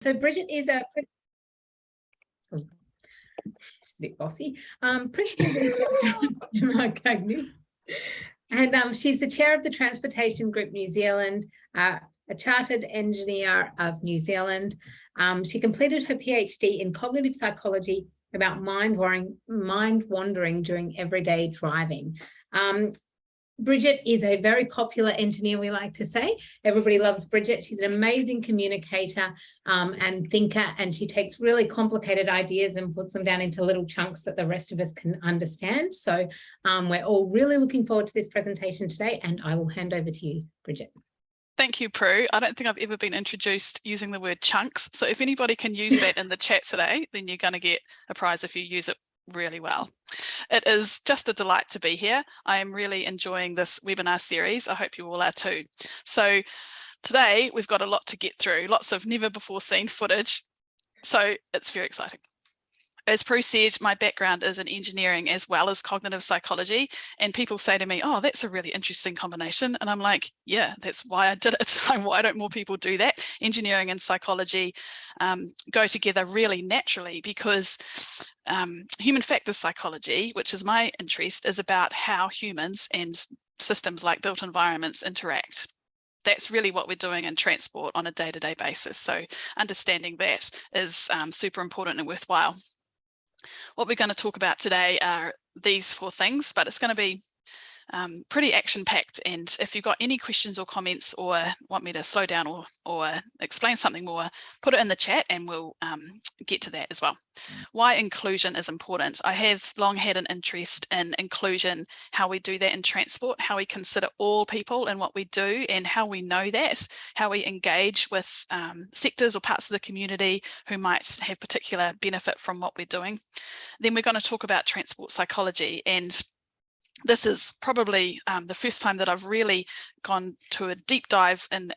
So Bridget is a just a bit bossy. Principal and she's the chair of the Transportation Group New Zealand, a chartered engineer of New Zealand. She completed her PhD in cognitive psychology about mind wandering during everyday driving. Bridget is a very popular engineer, we like to say. Everybody loves Bridget. She's an amazing communicator and thinker, and she takes really complicated ideas and puts them down into little chunks that the rest of us can understand. So we're all really looking forward to this presentation today, and I will hand over to you, Bridget. Thank you, Prue. I don't think I've ever been introduced using the word chunks. So if anybody can use that in the chat today, then you're going to get a prize if you use it really well. It is just a delight to be here. I am really enjoying this webinar series. I hope you all are too. So today we've got a lot to get through, lots of never before seen footage. So it's very exciting. As Prue said, my background is in engineering as well as cognitive psychology, and people say to me, oh, that's a really interesting combination. And I'm like, yeah, that's why I did it. Why don't more people do that? Engineering and psychology go together really naturally because human factors psychology, which is my interest, is about how humans and systems like built environments interact. That's really what we're doing in transport on a day-to-day basis. So understanding that is super important and worthwhile. What we're going to talk about today are these 4 things, but it's going to be pretty action-packed. And if you've got any questions or comments or want me to slow down or explain something more, put it in the chat and we'll get to that as well. Why inclusion is important. I have long had an interest in inclusion, how we do that in transport, how we consider all people in what we do and how we know that, how we engage with sectors or parts of the community who might have particular benefit from what we're doing. Then we're going to talk about transport psychology, and this is probably the first time that I've really gone to a deep dive in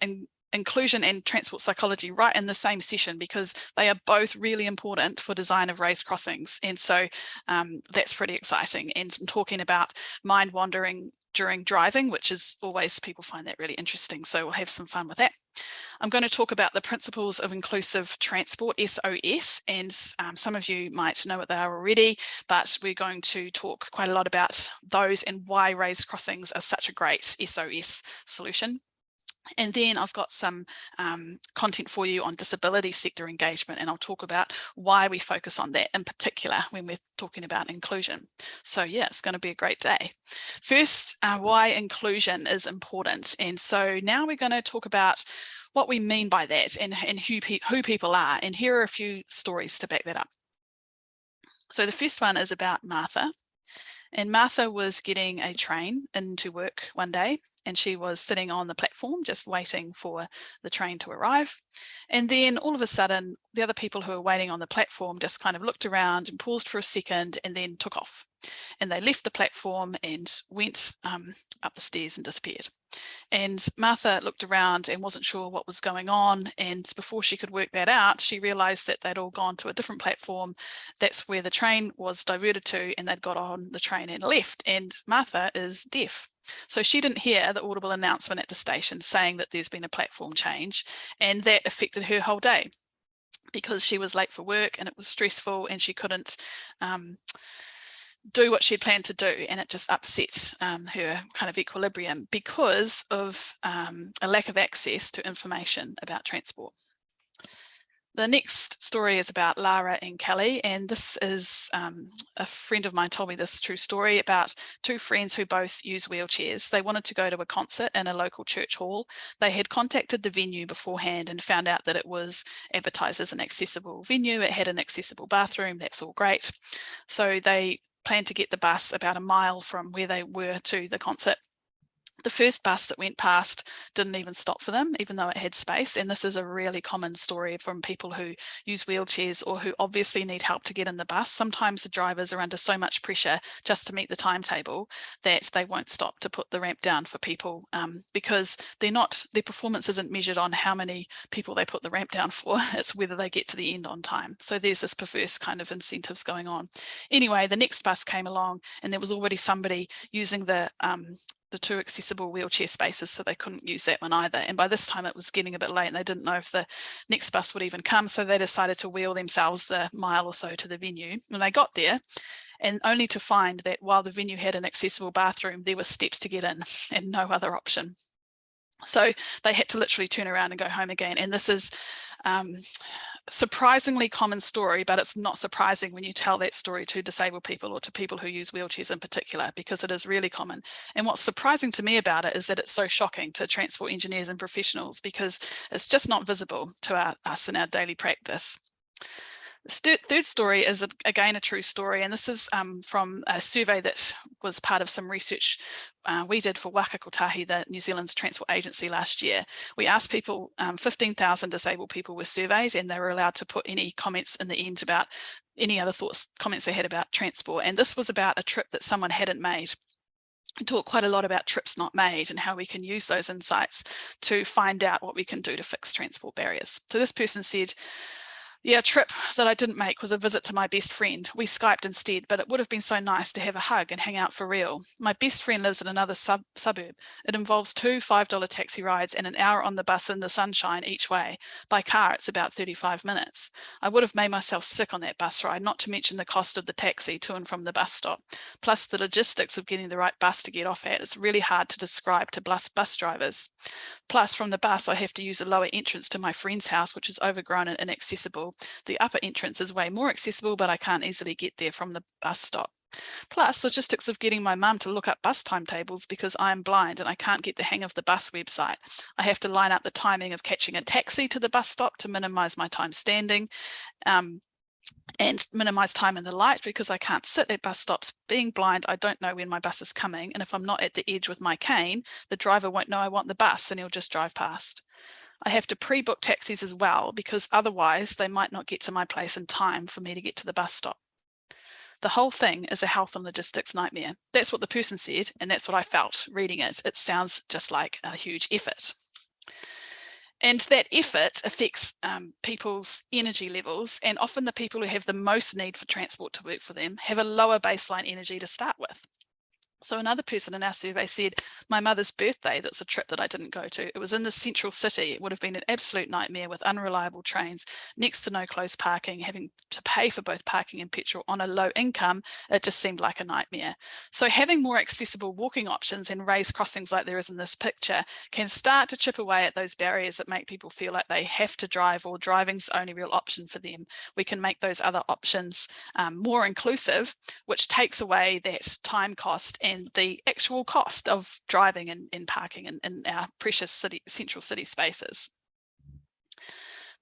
inclusion and transport psychology right in the same session, because they are both really important for design of raised crossings. And so that's pretty exciting. And I'm talking about mind wandering during driving, which is always, people find that really interesting. So we'll have some fun with that. I'm going to talk about the principles of inclusive transport, SOS, and some of you might know what they are already, but we're going to talk quite a lot about those and why raised crossings are such a great SOS solution. And then I've got some content for you on disability sector engagement, and I'll talk about why we focus on that in particular when we're talking about inclusion. So yeah, it's going to be a great day. First, why inclusion is important. And so now we're going to talk about what we mean by that and who people are. And here are a few stories to back that up. So the first one is about Martha. And Martha was getting a train into work one day, and she was sitting on the platform just waiting for the train to arrive. And then all of a sudden, the other people who were waiting on the platform just kind of looked around and paused for a second and then took off. And they left the platform and went up the stairs and disappeared. And Martha looked around and wasn't sure what was going on. And before she could work that out, she realized that they'd all gone to a different platform. That's where the train was diverted to, and they'd got on the train and left. And Martha is deaf. So she didn't hear the audible announcement at the station saying that there's been a platform change, and that affected her whole day because she was late for work and it was stressful and she couldn't do what she had planned to do, and it just upset her kind of equilibrium because of a lack of access to information about transport. The next story is about Lara and Kelly, and this is a friend of mine told me this true story about 2 friends who both use wheelchairs. They wanted to go to a concert in a local church hall. They had contacted the venue beforehand and found out that it was advertised as an accessible venue. It had an accessible bathroom. That's all great. So they planned to get the bus about a mile from where they were to the concert. The first bus that went past didn't even stop for them, even though it had space. And this is a really common story from people who use wheelchairs or who obviously need help to get in the bus. Sometimes the drivers are under so much pressure just to meet the timetable that they won't stop to put the ramp down for people because their performance isn't measured on how many people they put the ramp down for. It's whether they get to the end on time. So there's this perverse kind of incentives going on. Anyway, the next bus came along and there was already somebody using the the two accessible wheelchair spaces, so they couldn't use that one either. And by this time it was getting a bit late and they didn't know if the next bus would even come, so they decided to wheel themselves the mile or so to the venue. And they got there, and only to find that while the venue had an accessible bathroom, there were steps to get in and no other option. So they had to literally turn around and go home again. And this is surprisingly common story, but it's not surprising when you tell that story to disabled people or to people who use wheelchairs in particular, because it is really common. And what's surprising to me about it is that it's so shocking to transport engineers and professionals, because it's just not visible to us in our daily practice. The third story is again a true story, and this is from a survey that was part of some research we did for Waka Kotahi, the New Zealand's transport agency, last year. We asked people, 15,000 disabled people were surveyed, and they were allowed to put any comments in the end about any other thoughts, comments they had about transport. And this was about a trip that someone hadn't made. We talk quite a lot about trips not made and how we can use those insights to find out what we can do to fix transport barriers. So this person said, yeah, a trip that I didn't make was a visit to my best friend. We Skyped instead, but it would have been so nice to have a hug and hang out for real. My best friend lives in another suburb. It involves 2 $5 taxi rides and an hour on the bus in the sunshine each way. By car, it's about 35 minutes. I would have made myself sick on that bus ride, not to mention the cost of the taxi to and from the bus stop. Plus the logistics of getting the right bus to get off at. It's really hard to describe to bus drivers. Plus, from the bus, I have to use a lower entrance to my friend's house, which is overgrown and inaccessible. The upper entrance is way more accessible, but I can't easily get there from the bus stop. Plus, logistics of getting my mum to look up bus timetables, because I am blind and I can't get the hang of the bus website. I have to line up the timing of catching a taxi to the bus stop to minimise my time standing. And minimise time in the light, because I can't sit at bus stops. Being blind, I don't know when my bus is coming, and if I'm not at the edge with my cane, the driver won't know I want the bus and he'll just drive past. I have to pre-book taxis as well, because otherwise they might not get to my place in time for me to get to the bus stop. The whole thing is a health and logistics nightmare. That's what the person said, and that's what I felt reading it. It sounds just like a huge effort. And that effort affects people's energy levels, and often the people who have the most need for transport to work for them have a lower baseline energy to start with. So another person in our survey said, my mother's birthday, that's a trip that I didn't go to. It was in the central city. It would have been an absolute nightmare with unreliable trains, next to no close parking, having to pay for both parking and petrol on a low income. It just seemed like a nightmare. So having more accessible walking options and raised crossings like there is in this picture can start to chip away at those barriers that make people feel like they have to drive, or driving's the only real option for them. We can make those other options more inclusive, which takes away that time cost and the actual cost of driving and parking in our precious central city spaces.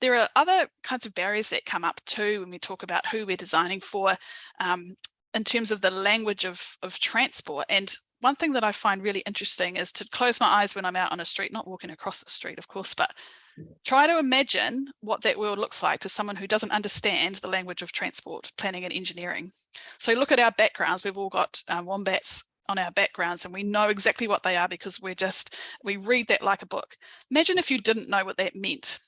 There are other kinds of barriers that come up too when we talk about who we're designing for in terms of the language of transport. And one thing that I find really interesting is to close my eyes when I'm out on a street, not walking across the street, of course, but try to imagine what that world looks like to someone who doesn't understand the language of transport, planning and engineering. So look at our backgrounds. We've all got wombats on our backgrounds, and we know exactly what they are because we read that like a book. Imagine if you didn't know what that meant.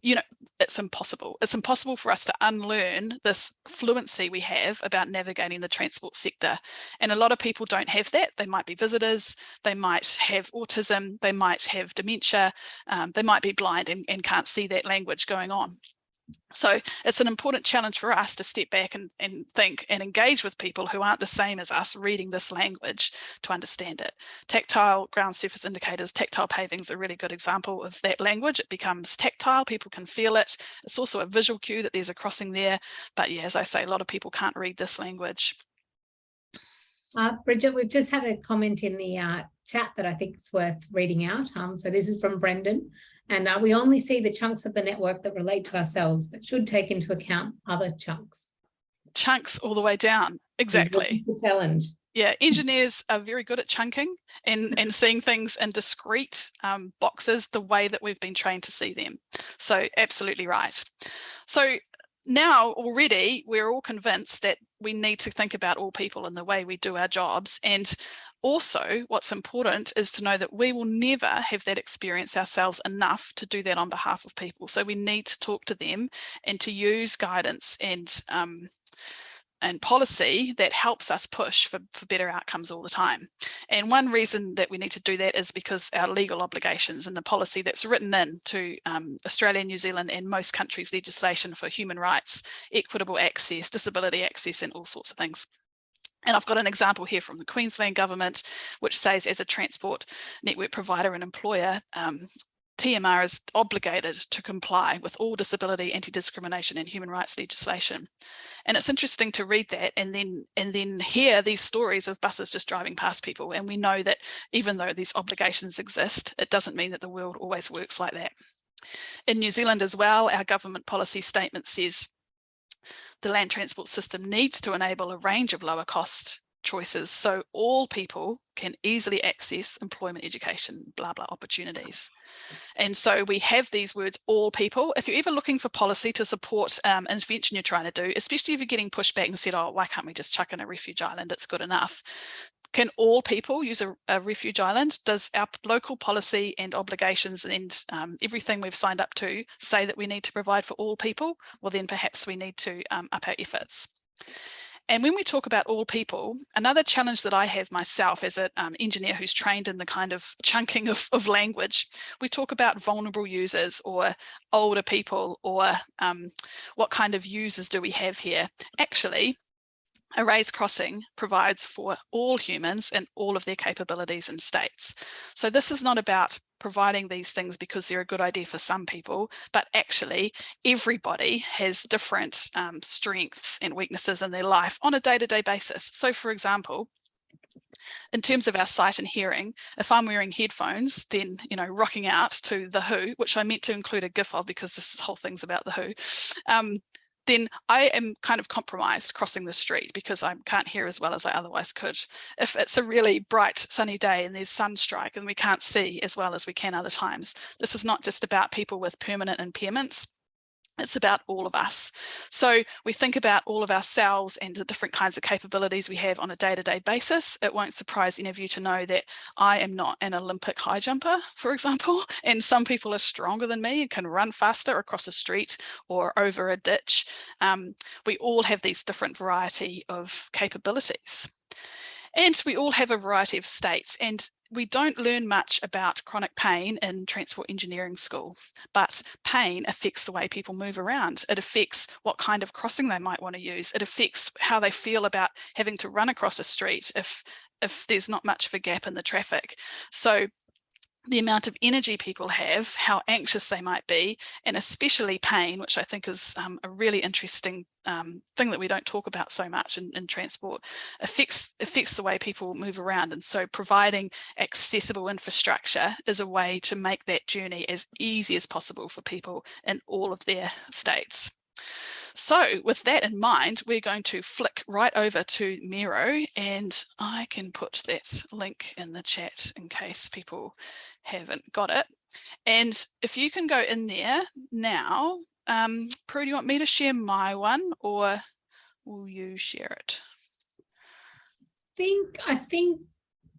You know, it's impossible. It's impossible for us to unlearn this fluency we have about navigating the transport sector. And a lot of people don't have that. They might be visitors, they might have autism, they might have dementia, they might be blind and can't see that language going on. So it's an important challenge for us to step back and think and engage with people who aren't the same as us reading this language to understand it. Tactile ground surface indicators, tactile paving is a really good example of that language. It becomes tactile, people can feel it. It's also a visual cue that there's a crossing there. But yeah, as I say, a lot of people can't read this language. Bridget, we've just had a comment in the chat that I think is worth reading out. So this is from Brendan. And we only see the chunks of the network that relate to ourselves, but should take into account other chunks. Chunks all the way down. Exactly. The challenge. Yeah, engineers are very good at chunking and seeing things in discrete boxes the way that we've been trained to see them. So absolutely right. So now already we're all convinced that we need to think about all people in the way we do our jobs. And also what's important is to know that we will never have that experience ourselves enough to do that on behalf of people. So we need to talk to them and to use guidance and and policy that helps us push for better outcomes all the time. And one reason that we need to do that is because our legal obligations and the policy that's written into Australia, New Zealand and most countries' legislation for human rights, equitable access, disability access and all sorts of things. And I've got an example here from the Queensland government, which says as a transport network provider and employer, TMR is obligated to comply with all disability, anti-discrimination and human rights legislation. And it's interesting to read that and then hear these stories of buses just driving past people. And we know that even though these obligations exist, it doesn't mean that the world always works like that. In New Zealand as well, our government policy statement says the land transport system needs to enable a range of lower cost choices so all people can easily access employment, education, blah, blah, opportunities. And so we have these words, all people. If you're ever looking for policy to support intervention you're trying to do, especially if you're getting pushed back and said, oh, why can't we just chuck in a refuge island? It's good enough. Can all people use a refuge island? Does our local policy and obligations and everything we've signed up to say that we need to provide for all people? Well, then perhaps we need to up our efforts. And when we talk about all people, another challenge that I have myself as an engineer who's trained in the kind of chunking of language, we talk about vulnerable users or older people or what kind of users do we have here? Actually, a raised crossing provides for all humans and all of their capabilities and states. So this is not about providing these things because they're a good idea for some people, but actually everybody has different strengths and weaknesses in their life on a day-to-day basis. So for example, in terms of our sight and hearing, if I'm wearing headphones, then, you know, rocking out to The Who, which I meant to include a GIF of because this whole thing's about The Who, then I am kind of compromised crossing the street because I can't hear as well as I otherwise could. If it's a really bright sunny day and there's sunstrike and we can't see as well as we can other times, this is not just about people with permanent impairments. It's about all of us. So we think about all of ourselves and the different kinds of capabilities we have on a day-to-day basis. It won't surprise any of you to know that I am not an Olympic high jumper, for example, and some people are stronger than me and can run faster across a street or over a ditch. We all have these different variety of capabilities. And we all have a variety of states, and we don't learn much about chronic pain in transport engineering school, but pain affects the way people move around. It affects what kind of crossing they might want to use. It affects how they feel about having to run across a street if there's not much of a gap in the traffic. So the amount of energy people have, how anxious they might be, and especially pain, which I think is a really interesting thing that we don't talk about so much in transport, affects the way people move around. And so providing accessible infrastructure is a way to make that journey as easy as possible for people in all of their states. So with that in mind, we're going to flick right over to Miro, and I can put that link in the chat in case people haven't got it. And if you can go in there now, Prue, do you want me to share my one or will you share it? I think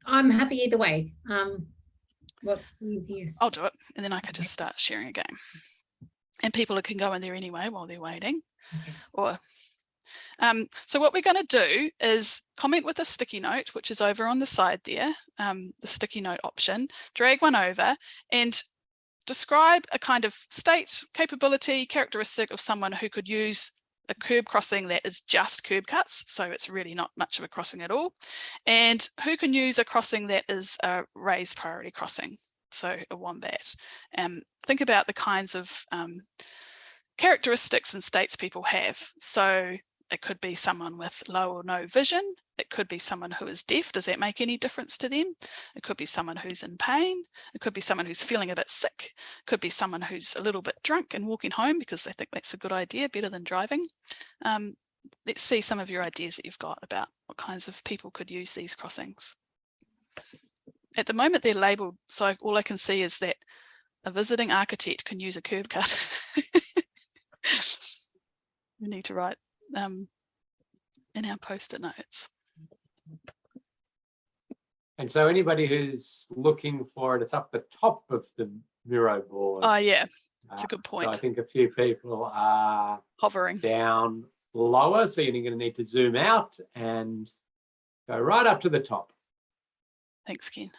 I'm happy either way. What's easiest? I'll do it, and then I can just start sharing again. And people can go in there anyway while they're waiting. Okay. Or so what we're going to do is comment with a sticky note, which is over on the side there, the sticky note option, drag one over and describe a kind of state, capability, characteristic of someone who could use a curb crossing that is just curb cuts, so it's really not much of a crossing at all, and who can use a crossing that is a raised priority crossing, so a wombat. Think about the kinds of characteristics and states people have. So it could be someone with low or no vision. It could be someone who is deaf. Does that make any difference to them? It could be someone who's in pain. It could be someone who's feeling a bit sick. It could be someone who's a little bit drunk and walking home because they think that's a good idea, better than driving. Let's see some of your ideas that you've got about what kinds of people could use these crossings. At the moment, they're labelled, so all I can see is that a visiting architect can use a curb cut. We need to write in our post-it notes. And so anybody who's looking for it, it's up the top of the Miro board. Oh yeah, that's a good point. So I think a few people are hovering down lower, so you're going to need to zoom out and go right up to the top. Thanks, Ken.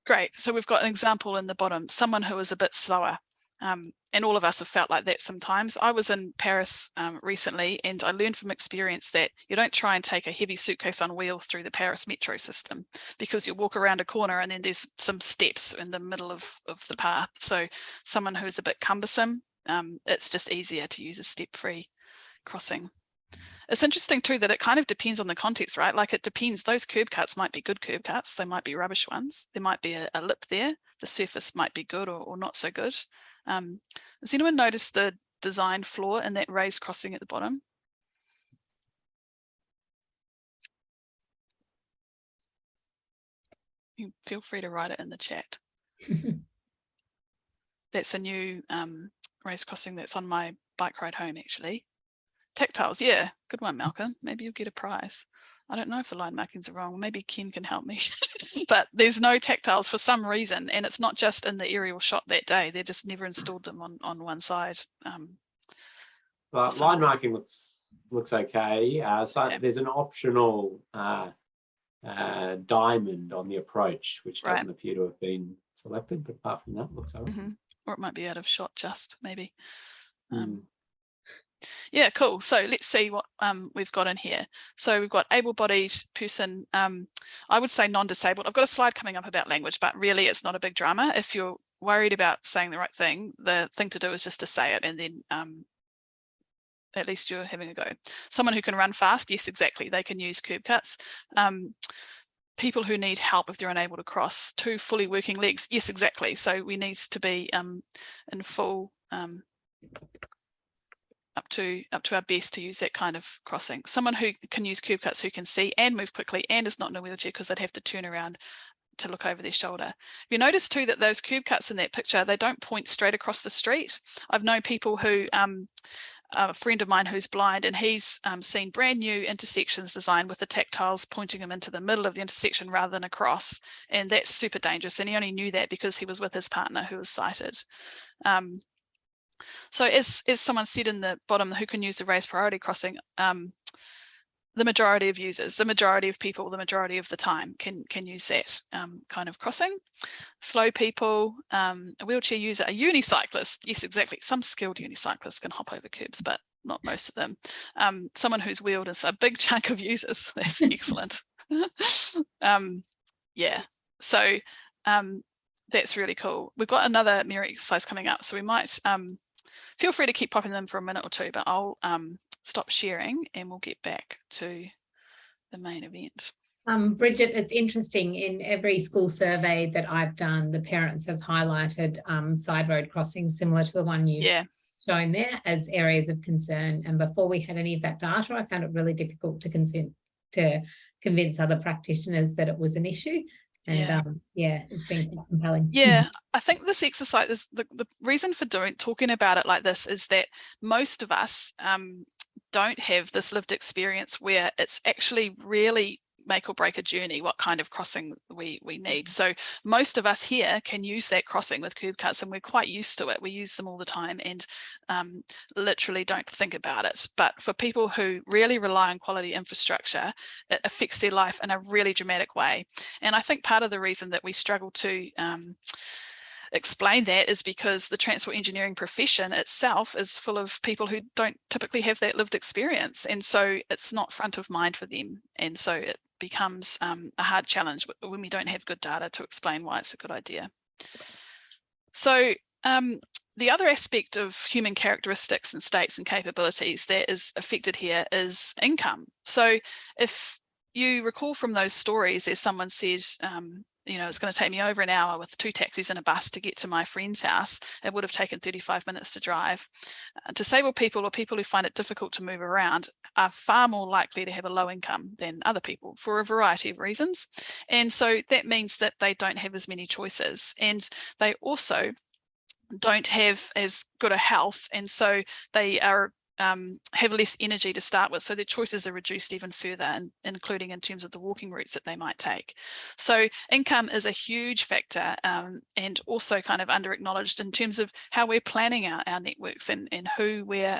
Great. So we've got an example in the bottom, someone who is a bit slower. And all of us have felt like that sometimes. I was in Paris recently, and I learned from experience that you don't try and take a heavy suitcase on wheels through the Paris metro system, because you walk around a corner and then there's some steps in the middle of the path. So someone who's a bit cumbersome, it's just easier to use a step-free crossing. It's interesting too that it kind of depends on the context, right? Like it depends, those curb cuts might be good curb cuts, they might be rubbish ones, there might be a lip there, the surface might be good or not so good. Has anyone noticed the design flaw in that raised crossing at the bottom? You feel free to write it in the chat. That's a new raised crossing that's on my bike ride home, actually. Tactiles, yeah, good one, Malcolm. Maybe you'll get a prize. I don't know if the line markings are wrong. Maybe Ken can help me. But there's no tactiles for some reason, and it's not just in the aerial shot that day. They just never installed them on one side. But line marking looks okay. So yeah. There's an optional diamond on the approach, which doesn't appear to have been selected. But apart from that, looks okay. Or it might be out of shot, just maybe. Yeah, cool. So let's see what we've got in here. So we've got able-bodied person, I would say non-disabled. I've got a slide coming up about language, but really it's not a big drama. If you're worried about saying the right thing, the thing to do is just to say it, and then at least you're having a go. Someone who can run fast, yes, exactly. They can use curb cuts. People who need help if they're unable to cross. 2 fully working legs, yes, exactly. So we need to be in full up to our best to use that kind of crossing. Someone who can use curb cuts, who can see and move quickly and is not in a wheelchair, because they'd have to turn around to look over their shoulder. You notice too that those curb cuts in that picture, they don't point straight across the street. I've known people who, a friend of mine who's blind, and he's seen brand new intersections designed with the tactiles pointing him into the middle of the intersection rather than across, and that's super dangerous, and he only knew that because he was with his partner who was sighted. So as someone said in the bottom, who can use the raised priority crossing, the majority of users, the majority of people, the majority of the time can use that kind of crossing. Slow people, a wheelchair user, a unicyclist, yes, exactly. Some skilled unicyclists can hop over curbs, but not most of them. Someone who's wheeled is a big chunk of users. That's excellent. Yeah, so that's really cool. We've got another mirror exercise coming up, so we might feel free to keep popping them for a minute or two, but I'll stop sharing and we'll get back to the main event. Bridget, it's interesting, in every school survey that I've done, the parents have highlighted side road crossings similar to the one you've shown there as areas of concern. And before we had any of that data, I found it really difficult to convince other practitioners that it was an issue. And it's been quite compelling. Yeah, I think this exercise is the reason for talking about it like this is that most of us don't have this lived experience where it's actually really make or break a journey what kind of crossing we need. So most of us here can use that crossing with curb cuts, and we're quite used to it. We use them all the time and literally don't think about it. But for people who really rely on quality infrastructure, it affects their life in a really dramatic way. And I think part of the reason that we struggle to explain that is because the transport engineering profession itself is full of people who don't typically have that lived experience, and so it's not front of mind for them, and so it becomes a hard challenge when we don't have good data to explain why it's a good idea. So the other aspect of human characteristics and states and capabilities that is affected here is income. So if you recall from those stories, as someone said, you know, it's going to take me over an hour with 2 taxis and a bus to get to my friend's house. It would have taken 35 minutes to drive. Disabled people, or people who find it difficult to move around, are far more likely to have a low income than other people for a variety of reasons. And so that means that they don't have as many choices. And they also don't have as good a health, and so they are have less energy to start with, so their choices are reduced even further, and including in terms of the walking routes that they might take. So income is a huge factor, and also kind of under acknowledged in terms of how we're planning our networks and who we're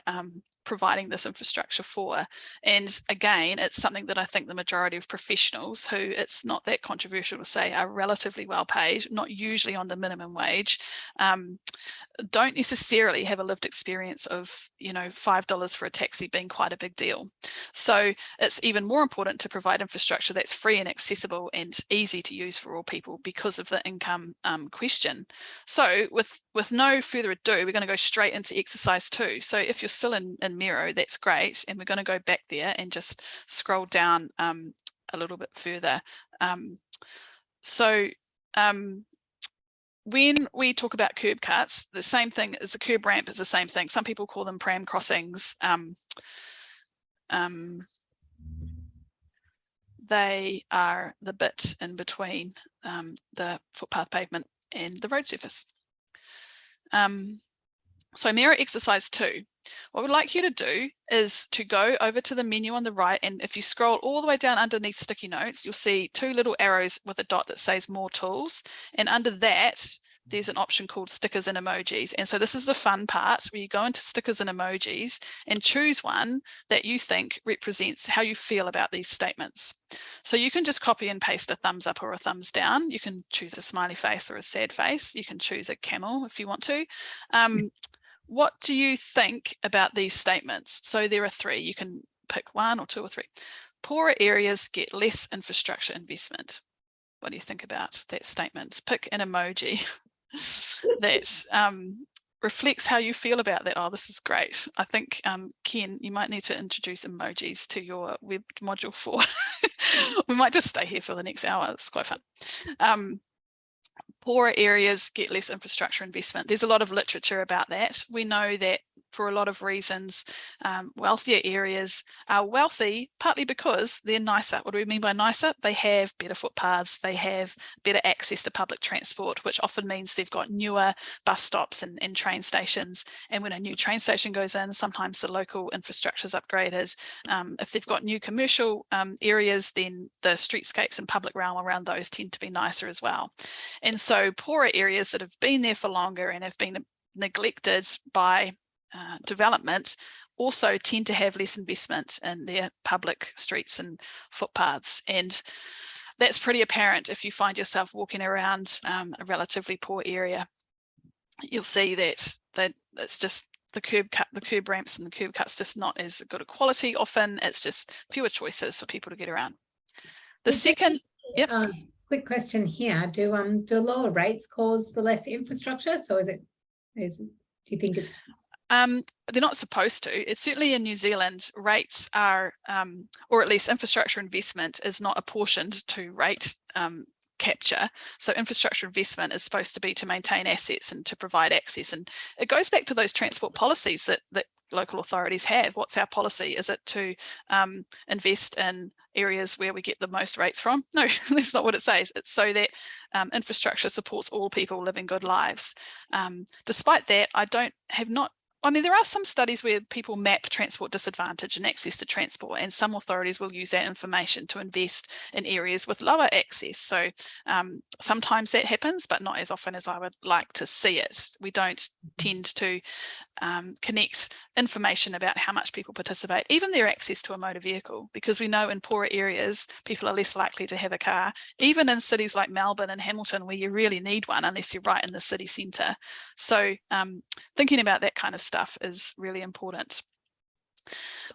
providing this infrastructure for. And again, it's something that I think the majority of professionals, who it's not that controversial to say are relatively well paid, not usually on the minimum wage, don't necessarily have a lived experience of, you know, $5 for a taxi being quite a big deal. So it's even more important to provide infrastructure that's free and accessible and easy to use for all people because of the income question. So with no further ado, we're going to go straight into exercise 2. So if you're still in Miro, that's great, and we're going to go back there and just scroll down a little bit further. When we talk about curb cuts, the same thing as a curb ramp is the same thing. Some people call them pram crossings. They are the bit in between the footpath pavement and the road surface. So Miro exercise 2. What we'd like you to do is to go over to the menu on the right, and if you scroll all the way down underneath sticky notes, you'll see 2 little arrows with a dot that says more tools, and under that there's an option called stickers and emojis. And so this is the fun part, where you go into stickers and emojis and choose one that you think represents how you feel about these statements. So you can just copy and paste a thumbs up or a thumbs down. You can choose a smiley face or a sad face. You can choose a camel if you want to. What do you think about these statements? So there are 3. You can pick 1 or 2 or 3. Poorer areas get less infrastructure investment. What do you think about that statement? Pick an emoji that reflects how you feel about that. Oh, this is great. I think, Ken, you might need to introduce emojis to your web module 4. We might just stay here for the next hour. It's quite fun. Poorer areas get less infrastructure investment. There's a lot of literature about that. We know that for a lot of reasons, wealthier areas are wealthy partly because they're nicer. What do we mean by nicer? They have better footpaths, they have better access to public transport, which often means they've got newer bus stops and train stations. And when a new train station goes in, sometimes the local infrastructure is upgraded. If they've got new commercial areas, then the streetscapes and public realm around those tend to be nicer as well. And so poorer areas that have been there for longer and have been neglected by development also tend to have less investment in their public streets and footpaths, and that's pretty apparent if you find yourself walking around a relatively poor area. You'll see that it's just the curb ramps and the curb cuts just not as good a quality. Often it's just fewer choices for people to get around. The second, yep. Quick question here: do lower rates cause the less infrastructure? So do you think it's they're not supposed to. It's certainly in New Zealand, rates are, or at least infrastructure investment is not apportioned to rate capture. So infrastructure investment is supposed to be to maintain assets and to provide access. And it goes back to those transport policies that local authorities have. What's our policy? Is it to invest in areas where we get the most rates from? No, that's not what it says. It's so that infrastructure supports all people living good lives. Despite that, I mean, there are some studies where people map transport disadvantage and access to transport, and some authorities will use that information to invest in areas with lower access. So sometimes that happens, but not as often as I would like to see it. We don't tend to connect information about how much people participate, even their access to a motor vehicle, because we know in poorer areas, people are less likely to have a car, even in cities like Melbourne and Hamilton, where you really need one unless you're right in the city centre. So thinking about that kind of stuff is really important.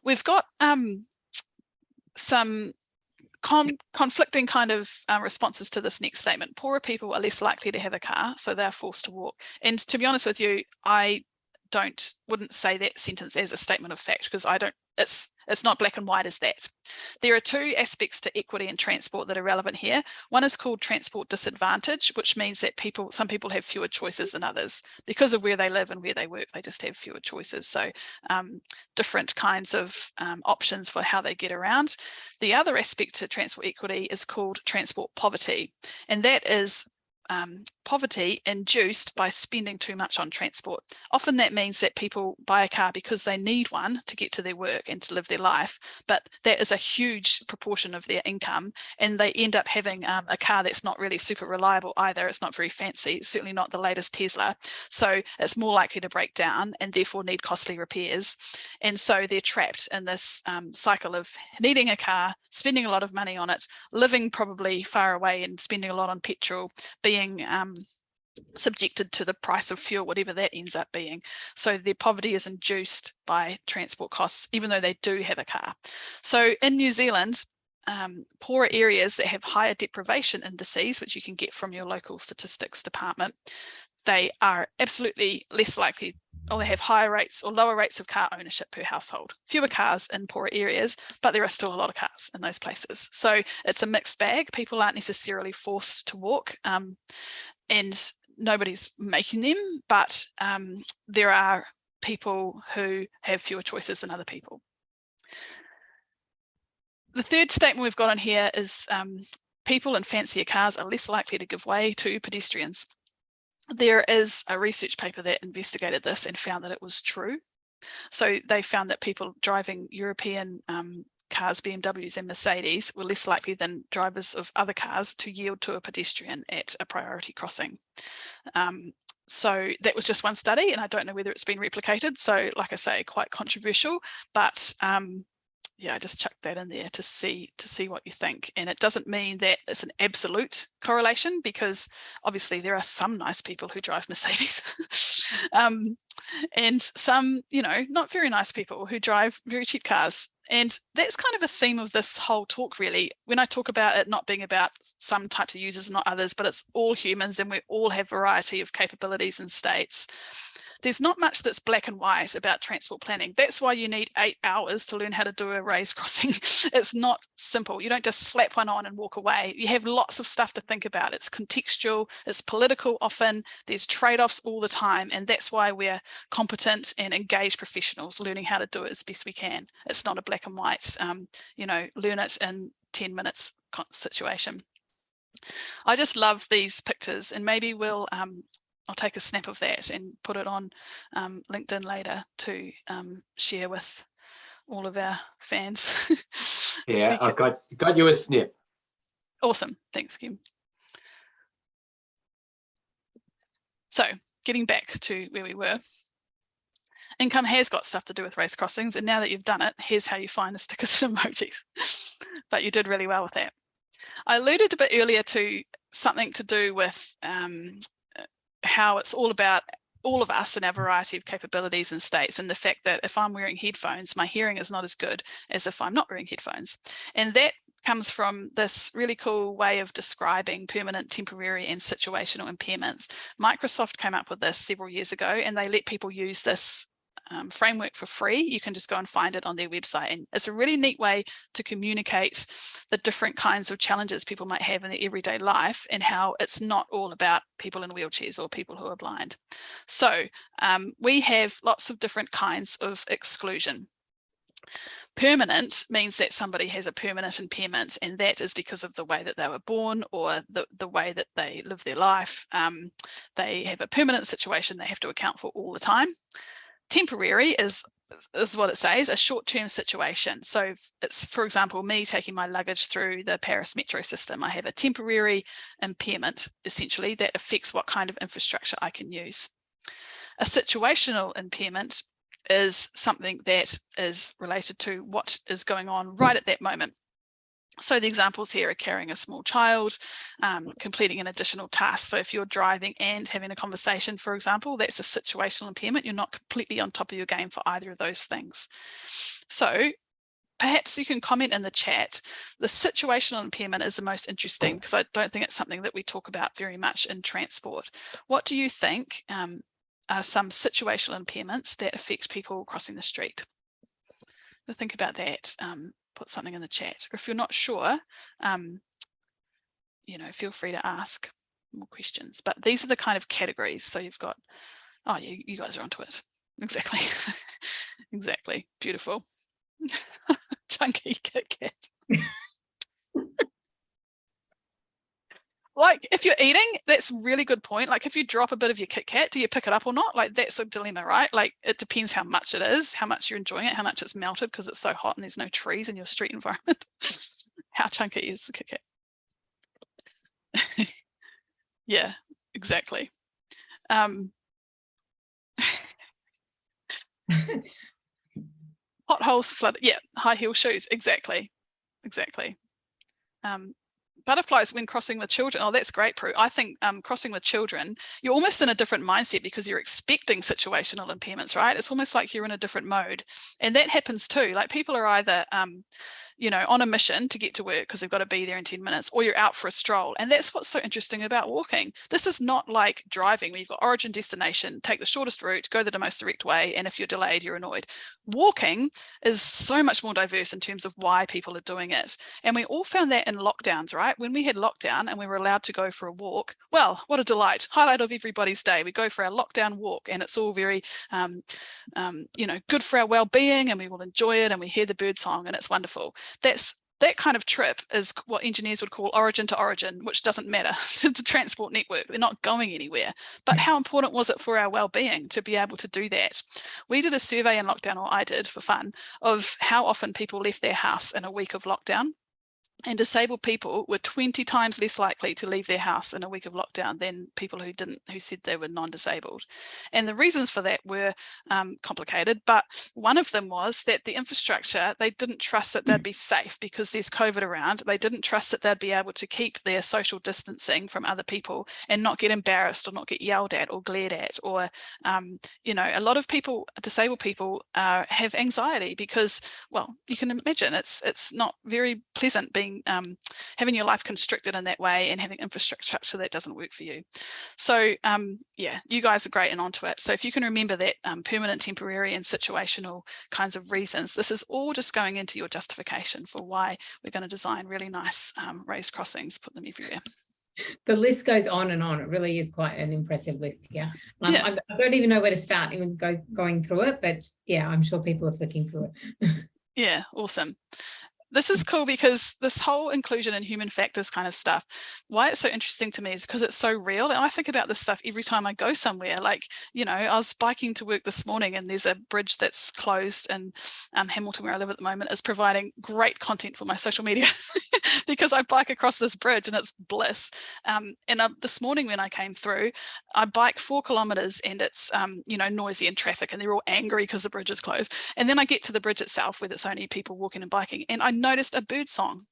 We've got some conflicting kind of responses to this next statement. Poorer people are less likely to have a car, so they're forced to walk. And to be honest with you, I wouldn't say that sentence as a statement of fact, because it's not black and white as that. There are 2 aspects to equity in transport that are relevant here. One is called transport disadvantage, which means that some people have fewer choices than others because of where they live and where they work. They just have fewer choices. So different kinds of options for how they get around. The other aspect to transport equity is called transport poverty, and that is poverty induced by spending too much on transport. Often that means that people buy a car because they need one to get to their work and to live their life, but that is a huge proportion of their income, and they end up having a car that's not really super reliable either. It's not very fancy, it's certainly not the latest Tesla, so it's more likely to break down and therefore need costly repairs. And so they're trapped in this cycle of needing a car, spending a lot of money on it, living probably far away and spending a lot on petrol, being subjected to the price of fuel, whatever that ends up being. So their poverty is induced by transport costs, even though they do have a car. So in New Zealand, poorer areas that have higher deprivation indices, which you can get from your local statistics department, they are absolutely less likely, or they have higher rates or lower rates of car ownership per household. Fewer cars in poorer areas, but there are still a lot of cars in those places. So it's a mixed bag. People aren't necessarily forced to walk, and nobody's making them, but there are people who have fewer choices than other people. The third statement we've got on here is people in fancier cars are less likely to give way to pedestrians. There is a research paper that investigated this and found that it was true. So they found that people driving European cars, BMWs and Mercedes, were less likely than drivers of other cars to yield to a pedestrian at a priority crossing. So that was just one study, and I don't know whether it's been replicated. So like I say, quite controversial, but yeah, I just chucked that in there to see what you think. And it doesn't mean that it's an absolute correlation, because obviously there are some nice people who drive Mercedes and some, you know, not very nice people who drive very cheap cars. And that's kind of a theme of this whole talk, really. When I talk about it not being about some types of users, not others, but it's all humans and we all have variety of capabilities and states. There's not much that's black and white about transport planning. That's why you need 8 hours to learn how to do a raised crossing. It's not simple. You don't just slap one on and walk away. You have lots of stuff to think about. It's contextual, it's political often, there's trade-offs all the time, and that's why we're competent and engaged professionals learning how to do it as best we can. It's not a black and white, you know, learn it in 10 minutes situation. I just love these pictures, and maybe we'll I'll take a snap of that and put it on LinkedIn later to share with all of our fans. Yeah, I got you a snip. Awesome, thanks, Kim. So getting back to where we were, income has got stuff to do with race crossings, and now that you've done it, here's how you find the stickers and emojis. But you did really well with that. I alluded a bit earlier to something to do with how it's all about all of us and our variety of capabilities and states, and the fact that if I'm wearing headphones, my hearing is not as good as if I'm not wearing headphones. And that comes from this really cool way of describing permanent, temporary and situational impairments. Microsoft came up with this several years ago, and they let people use this framework for free. You can just go and find it on their website, and it's a really neat way to communicate the different kinds of challenges people might have in their everyday life, and how it's not all about people in wheelchairs or people who are blind. So we have lots of different kinds of exclusion. Permanent means that somebody has a permanent impairment, and that is because of the way that they were born or the way that they live their life. They have a permanent situation they have to account for all the time. Temporary is what it says, a short-term situation. So it's, for example, me taking my luggage through the Paris metro system. I have a temporary impairment, essentially, that affects what kind of infrastructure I can use. A situational impairment is something that is related to what is going on right at that moment. So the examples here are carrying a small child, completing an additional task. So if you're driving and having a conversation, for example, that's a situational impairment. You're not completely on top of your game for either of those things. So perhaps you can comment in the chat. The situational impairment is the most interesting, because I don't think it's something that we talk about very much in transport. What do you think are some situational impairments that affect people crossing the street? So think about that. Put something in the chat, or if you're not sure, you know, feel free to ask more questions. But these are the kind of categories. So you've got, oh, you guys are onto it. Exactly. Exactly. Beautiful. Chunky Kit Kat. Like if you're eating, that's a really good point. Like if you drop a bit of your Kit Kat, do you pick it up or not? Like that's a dilemma, right? Like it depends how much it is, how much you're enjoying it, how much it's melted because it's so hot and there's no trees in your street environment. How chunky is the Kit Kat? Yeah, exactly. Potholes, flood, yeah, high heel shoes, exactly. Butterflies when crossing with children. Oh, that's great, Prue. I think crossing with children, you're almost in a different mindset because you're expecting situational impairments, right? It's almost like you're in a different mode. And that happens too. Like people are either, you know, on a mission to get to work because they've got to be there in 10 minutes, or you're out for a stroll. And that's what's so interesting about walking. This is not like driving where you've got origin, destination, take the shortest route, go the most direct way. And if you're delayed, you're annoyed. Walking is so much more diverse in terms of why people are doing it. And we all found that in lockdowns, right? When we had lockdown and we were allowed to go for a walk, well, what a delight. Highlight of everybody's day. We go for our lockdown walk and it's all very, you know, good for our well-being and we will enjoy it and we hear the bird song and it's wonderful. That kind of trip is what engineers would call origin to origin, which doesn't matter to the transport network. They're not going anywhere. But how important was it for our well-being to be able to do that? We did a survey in lockdown, or I did for fun, of how often people left their house in a week of lockdown. And disabled people were 20 times less likely to leave their house in a week of lockdown than people who said they were non-disabled. And the reasons for that were complicated, but one of them was that the infrastructure, they didn't trust that they'd be safe because there's COVID around. They didn't trust that they'd be able to keep their social distancing from other people and not get embarrassed or not get yelled at or glared at. Or, you know, a lot of people, disabled people, have anxiety because, well, you can imagine it's not very pleasant being having your life constricted in that way and having infrastructure that doesn't work for you. So yeah, you guys are great and onto it. So if you can remember that permanent, temporary and situational kinds of reasons, this is all just going into your justification for why we're going to design really nice raised crossings, put them everywhere. The list goes on and on. It really is quite an impressive list here. Yeah. I don't even know where to start even going through it, but yeah, I'm sure people are flicking through it. Yeah, awesome. This is cool because this whole inclusion and human factors kind of stuff, why it's so interesting to me is because it's so real. And I think about this stuff every time I go somewhere. Like, you know, I was biking to work this morning and there's a bridge that's closed in Hamilton, where I live at the moment, is providing great content for my social media because I bike across this bridge and it's bliss. And this morning when I came through, I bike 4 kilometers and it's, you know, noisy and traffic and they're all angry because the bridge is closed. And then I get to the bridge itself where there's only people walking and biking and I noticed a bird song.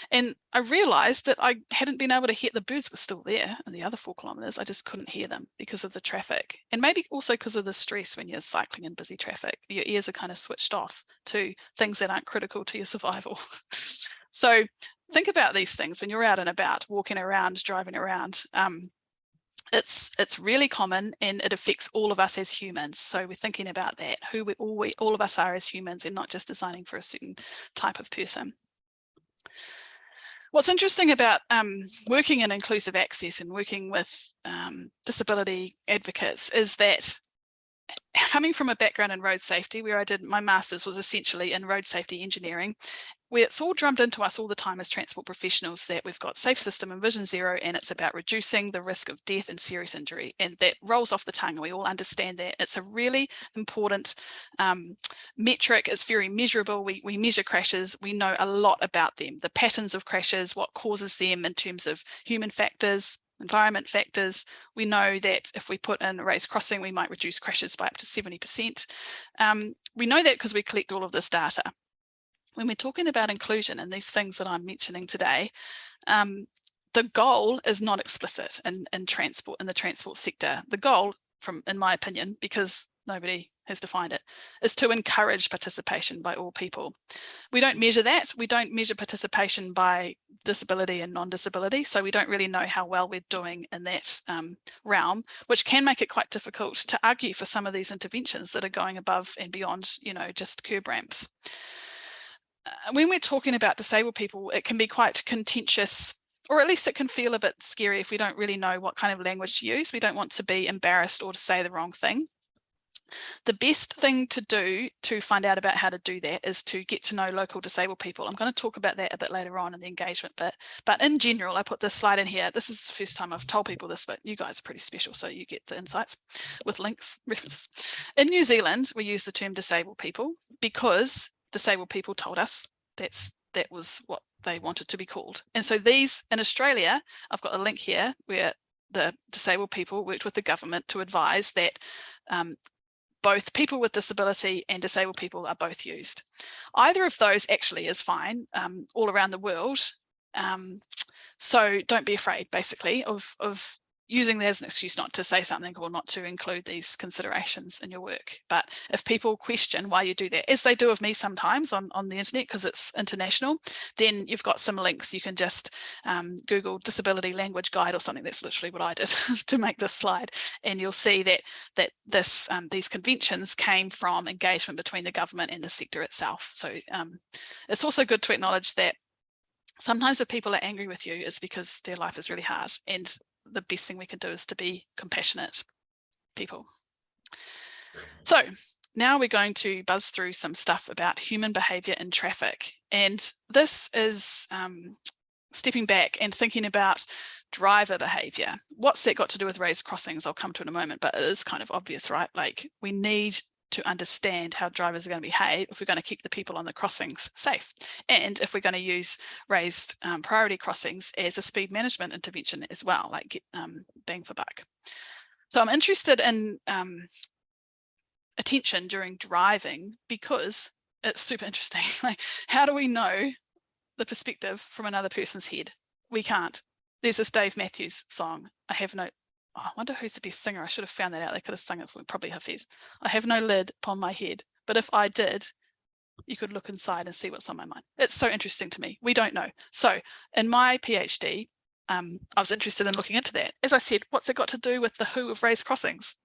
And I realized that I hadn't been able to hear, the birds were still there in the other 4 kilometers. I just couldn't hear them because of the traffic. And maybe also because of the stress when you're cycling in busy traffic. Your ears are kind of switched off to things that aren't critical to your survival. So think about these things when you're out and about, walking around, driving around. It's really common and it affects all of us as humans. So we're thinking about that, who all of us are as humans and not just designing for a certain type of person. What's interesting about working in inclusive access and working with disability advocates is that coming from a background in road safety, where I did my master's was essentially in road safety engineering, where it's all drummed into us all the time as transport professionals that we've got safe system and vision zero, and it's about reducing the risk of death and serious injury. And that rolls off the tongue, and we all understand that. It's a really important metric. It's very measurable. We measure crashes. We know a lot about them, the patterns of crashes, what causes them in terms of human factors, environment factors. We know that if we put in a raised crossing, we might reduce crashes by up to 70%. We know that because we collect all of this data. When we're talking about inclusion and these things that I'm mentioning today, the goal is not explicit in the transport sector. The goal, in my opinion, because nobody has defined it, is to encourage participation by all people. We don't measure that. We don't measure participation by disability and non-disability, so we don't really know how well we're doing in that realm, which can make it quite difficult to argue for some of these interventions that are going above and beyond, you know, just curb ramps. When we're talking about disabled people, it can be quite contentious, or at least it can feel a bit scary if we don't really know what kind of language to use. We don't want to be embarrassed or to say the wrong thing. The best thing to do to find out about how to do that is to get to know local disabled people. I'm going to talk about that a bit later on in the engagement bit, but in general, I put this slide in here. This is the first time I've told people this, but you guys are pretty special, so you get the insights with links, references. In New Zealand, we use the term disabled people because disabled people told us that was what they wanted to be called. And so these, in Australia, I've got a link here where the disabled people worked with the government to advise that both people with disability and disabled people are both used. Either of those actually is fine all around the world. So don't be afraid, basically, of using that as an excuse not to say something or not to include these considerations in your work. But if people question why you do that, as they do of me sometimes on the internet because it's international, then you've got some links. You can just Google disability language guide or something. That's literally what I did to make this slide. And you'll see that these conventions came from engagement between the government and the sector itself. So it's also good to acknowledge that sometimes if people are angry with you, it's because their life is really hard, and the best thing we can do is to be compassionate people. So now we're going to buzz through some stuff about human behaviour in traffic. And this is stepping back and thinking about driver behaviour. What's that got to do with raised crossings? I'll come to in a moment, but it is kind of obvious, right? Like, we need to understand how drivers are going to behave if we're going to keep the people on the crossings safe, and if we're going to use raised priority crossings as a speed management intervention as well, like bang for buck. So I'm interested in attention during driving because it's super interesting. Like, how do we know the perspective from another person's head? We can't. There's this Dave Matthews song, I wonder who's the best singer. I should have found that out. They could have sung it for me, probably Hafiz. I have no lid upon my head, but if I did, you could look inside and see what's on my mind. It's so interesting to me. We don't know. So in my PhD, I was interested in looking into that. As I said, what's it got to do with the who of raised crossings?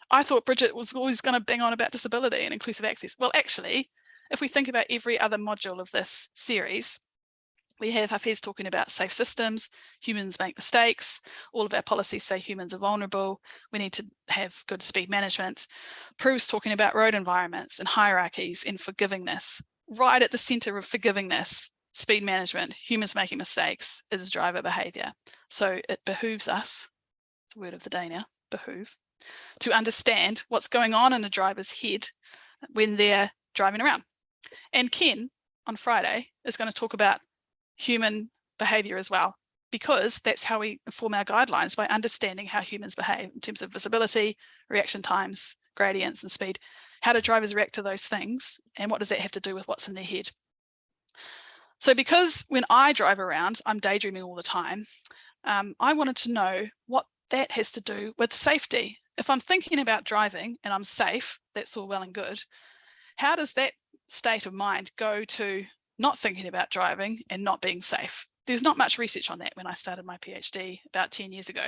I thought Bridget was always going to bang on about disability and inclusive access. Well, actually, if we think about every other module of this series, we have Hafiz talking about safe systems, humans make mistakes, all of our policies say humans are vulnerable, we need to have good speed management. Prue's talking about road environments and hierarchies and forgivingness. Right at the centre of forgivingness, speed management, humans making mistakes, is driver behaviour. So it behooves us, it's a word of the day now, behoove, to understand what's going on in a driver's head when they're driving around. And Ken, on Friday, is going to talk about human behaviour as well, because that's how we inform our guidelines, by understanding how humans behave in terms of visibility, reaction times, gradients and speed. How do drivers react to those things, and what does that have to do with what's in their head? So because when I drive around, I'm daydreaming all the time, I wanted to know what that has to do with safety. If I'm thinking about driving and I'm safe, that's all well and good. How does that state of mind go to not thinking about driving and not being safe? There's not much research on that when I started my PhD about 10 years ago.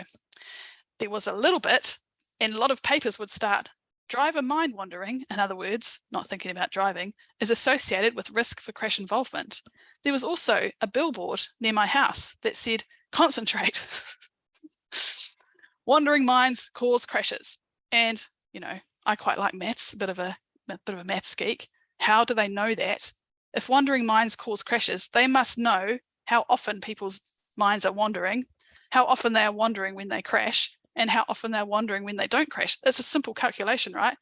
There was a little bit, and a lot of papers would start, driver mind wandering, in other words, not thinking about driving, is associated with risk for crash involvement. There was also a billboard near my house that said, concentrate. Wandering minds cause crashes. And, you know, I quite like maths, a bit of a maths geek. How do they know that? If wandering minds cause crashes, they must know how often people's minds are wandering, how often they are wandering when they crash, and how often they're wandering when they don't crash. It's a simple calculation, right?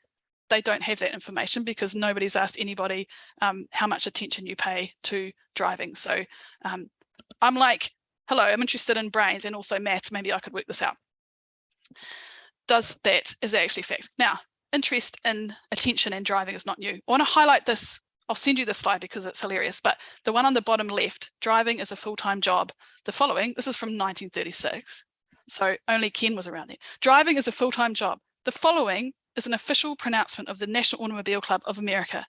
They don't have that information because nobody's asked anybody how much attention you pay to driving. So I'm like, hello, I'm interested in brains and also maths. Maybe I could work this out. Is that actually a fact? Now, interest in attention and driving is not new. I want to highlight this. I'll send you this slide because it's hilarious, but the one on the bottom left, driving is a full-time job. The following, this is from 1936, so only Ken was around there. Driving is a full-time job. The following is an official pronouncement of the National Automobile Club of America.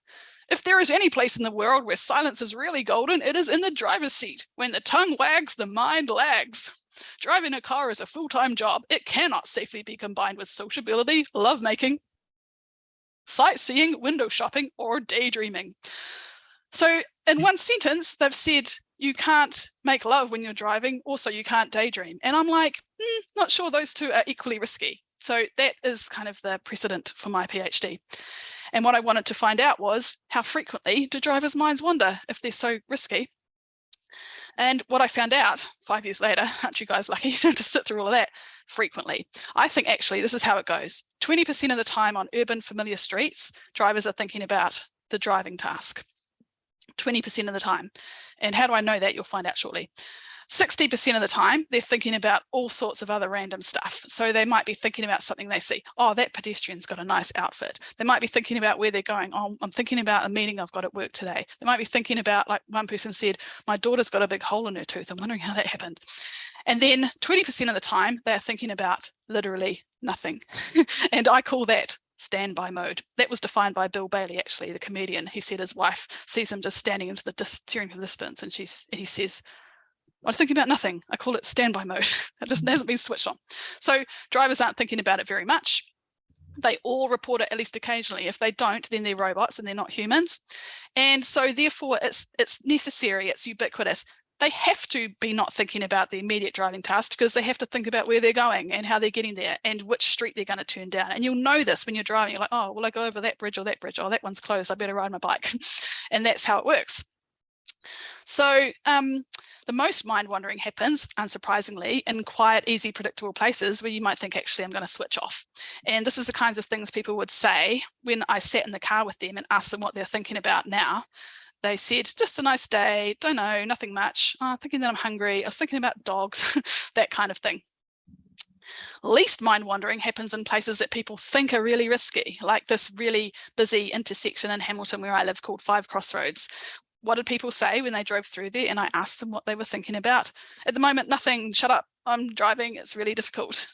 If there is any place in the world where silence is really golden, it is in the driver's seat. When the tongue wags, the mind lags. Driving a car is a full-time job. It cannot safely be combined with sociability, lovemaking, sightseeing, window shopping, or daydreaming. So in one sentence, they've said you can't make love when you're driving, also you can't daydream. And I'm like, not sure those two are equally risky. So that is kind of the precedent for my PhD. And what I wanted to find out was, how frequently do drivers' minds wander if they're so risky? And what I found out 5 years later, aren't you guys lucky? You don't have to sit through all of that. Frequently. I think actually this is how it goes. 20% of the time on urban familiar streets, drivers are thinking about the driving task. 20% of the time. And how do I know that? You'll find out shortly. 60% of the time, they're thinking about all sorts of other random stuff. So they might be thinking about something they see. Oh, that pedestrian's got a nice outfit. They might be thinking about where they're going. Oh, I'm thinking about a meeting I've got at work today. They might be thinking about, like one person said, my daughter's got a big hole in her tooth. I'm wondering how that happened. And then 20% of the time, they're thinking about literally nothing. And I call that standby mode. That was defined by Bill Bailey, actually, the comedian. He said his wife sees him just standing into the steering the distance, and he says, I was thinking about nothing. I call it standby mode. It just hasn't been switched on. So drivers aren't thinking about it very much. They all report it at least occasionally. If they don't, then they're robots and they're not humans. And so therefore it's necessary, it's ubiquitous. They have to be not thinking about the immediate driving task, because they have to think about where they're going and how they're getting there and which street they're going to turn down. And you'll know this when you're driving. You're like, oh, will I go over that bridge or that bridge? Oh, that one's closed. I better ride my bike. And that's how it works. So the most mind wandering happens, unsurprisingly, in quiet, easy, predictable places where you might think, actually, I'm going to switch off. And this is the kinds of things people would say when I sat in the car with them and asked them what they're thinking about now. They said, just a nice day, don't know, nothing much. Oh, thinking that I'm hungry. I was thinking about dogs, that kind of thing. Least mind wandering happens in places that people think are really risky, like this really busy intersection in Hamilton where I live called Five Crossroads. What did people say when they drove through there? And I asked them what they were thinking about. At the moment, nothing. Shut up. I'm driving. It's really difficult.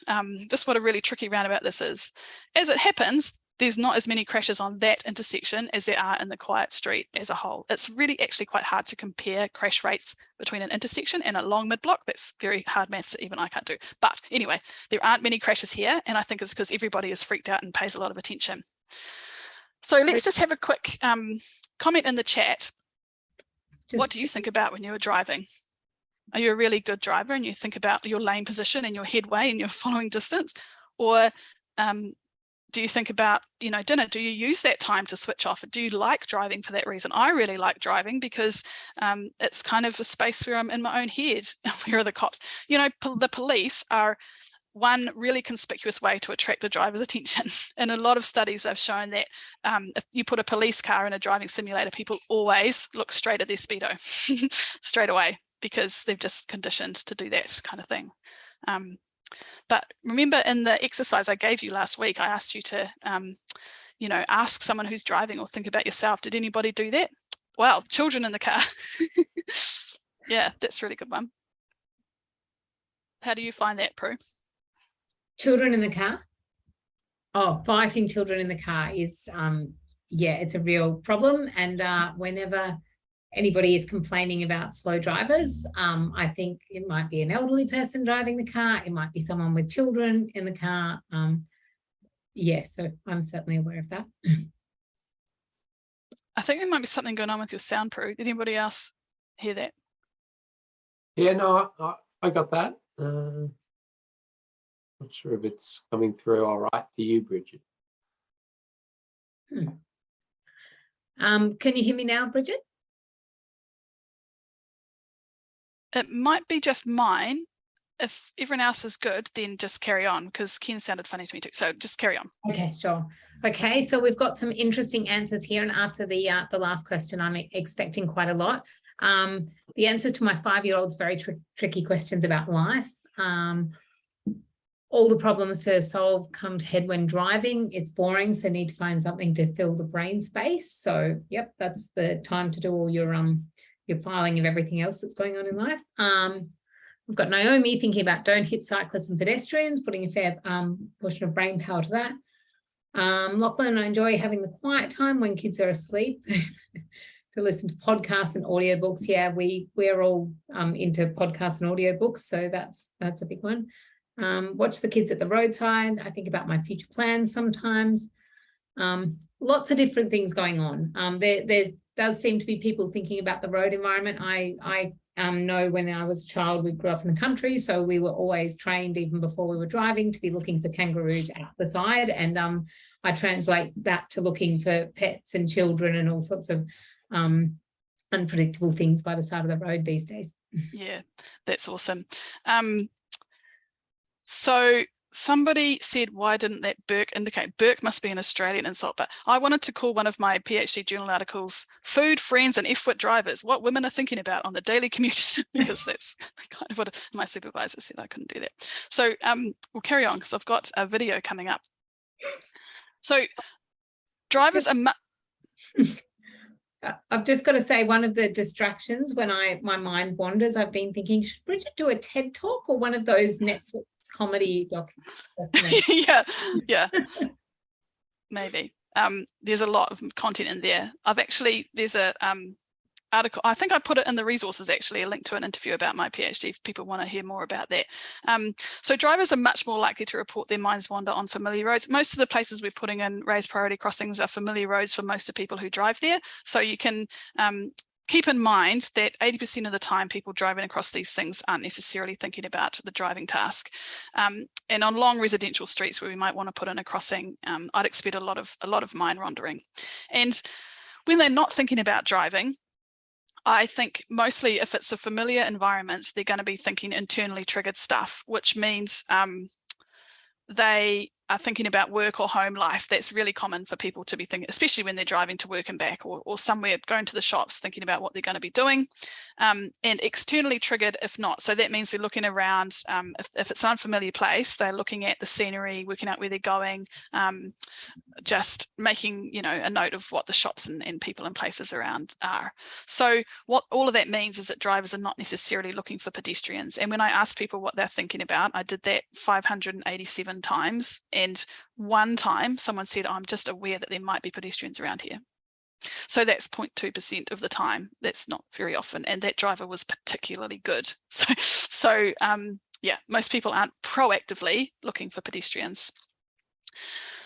Just what a really tricky roundabout this is. As it happens, there's not as many crashes on that intersection as there are in the quiet street as a whole. It's really actually quite hard to compare crash rates between an intersection and a long mid-block. That's very hard maths that even I can't do. But anyway, there aren't many crashes here. And I think it's because everybody is freaked out and pays a lot of attention. So let's just have a quick comment in the chat. What do you think about when you were driving? Are you a really good driver and you think about your lane position and your headway and your following distance? Or do you think about, dinner? Do you use that time to switch off? Do you like driving for that reason? I really like driving because it's kind of a space where I'm in my own head. Where are the cops? The police are one really conspicuous way to attract the driver's attention. In a lot of studies, they've shown that if you put a police car in a driving simulator, people always look straight at their speedo straight away, because they've just conditioned to do that kind of thing. But remember, in the exercise I gave you last week, I asked you to, ask someone who's driving or think about yourself. Did anybody do that? Well, children in the car. Yeah, that's a really good one. How do you find that, Prue? Children in the car? Oh, fighting children in the car is, it's a real problem. And whenever anybody is complaining about slow drivers, I think it might be an elderly person driving the car. It might be someone with children in the car. So I'm certainly aware of that. I think there might be something going on with your sound, Prue. Did anybody else hear that? Yeah, no, I got that. Not sure if it's coming through all right to you, Bridget. Can you hear me now, Bridget? It might be just mine. If everyone else is good, then just carry on, because Ken sounded funny to me too. So just carry on. Okay, sure. Okay, so we've got some interesting answers here. And after the last question, I'm expecting quite a lot. The answers to my 5-year-old's very tricky questions about life. All the problems to solve come to head when driving. It's boring, so need to find something to fill the brain space. So, yep, that's the time to do all your filing of everything else that's going on in life. We've got Naomi thinking about don't hit cyclists and pedestrians, putting a fair portion of brain power to that. Lachlan, I enjoy having the quiet time when kids are asleep to listen to podcasts and audiobooks. Yeah, we're all into podcasts and audiobooks, so that's a big one. Watch the kids at the roadside. I think about my future plans sometimes. Lots of different things going on. There does seem to be people thinking about the road environment. I know when I was a child, we grew up in the country, so we were always trained, even before we were driving, to be looking for kangaroos out the side. And I translate that to looking for pets and children and all sorts of unpredictable things by the side of the road these days. Yeah, that's awesome. So somebody said, why didn't that Burke indicate? Burke must be an Australian insult, but I wanted to call one of my PhD journal articles, Food, Friends and F-Wit Drivers, What Women Are Thinking About on the Daily Commute, because that's kind of what my supervisor said I couldn't do that. So we'll carry on because I've got a video coming up. So drivers are I've just got to say, one of the distractions when my mind wanders, I've been thinking, should Bridget do a TED talk or one of those Netflix comedy documentaries? yeah, maybe. There's a lot of content in there. There's a article, I think I put it in the resources, actually, a link to an interview about my PhD if people want to hear more about that. So drivers are much more likely to report their minds wander on familiar roads. Most of the places we're putting in raised priority crossings are familiar roads for most of people who drive there. So you can keep in mind that 80% of the time people driving across these things aren't necessarily thinking about the driving task. And on long residential streets where we might want to put in a crossing, I'd expect a lot of mind wandering. And when they're not thinking about driving, I think mostly if it's a familiar environment, they're going to be thinking internally triggered stuff, which means they are thinking about work or home life. That's really common for people to be thinking, especially when they're driving to work and back, or somewhere going to the shops, thinking about what they're going to be doing. And externally triggered if not. So that means they're looking around. If it's an unfamiliar place, they're looking at the scenery, working out where they're going, just making, a note of what the shops and people and places around are. So what all of that means is that drivers are not necessarily looking for pedestrians. And when I asked people what they're thinking about, I did that 587 times. And one time someone said, I'm just aware that there might be pedestrians around here. So that's 0.2% of the time. That's not very often. And that driver was particularly good. So yeah, most people aren't proactively looking for pedestrians.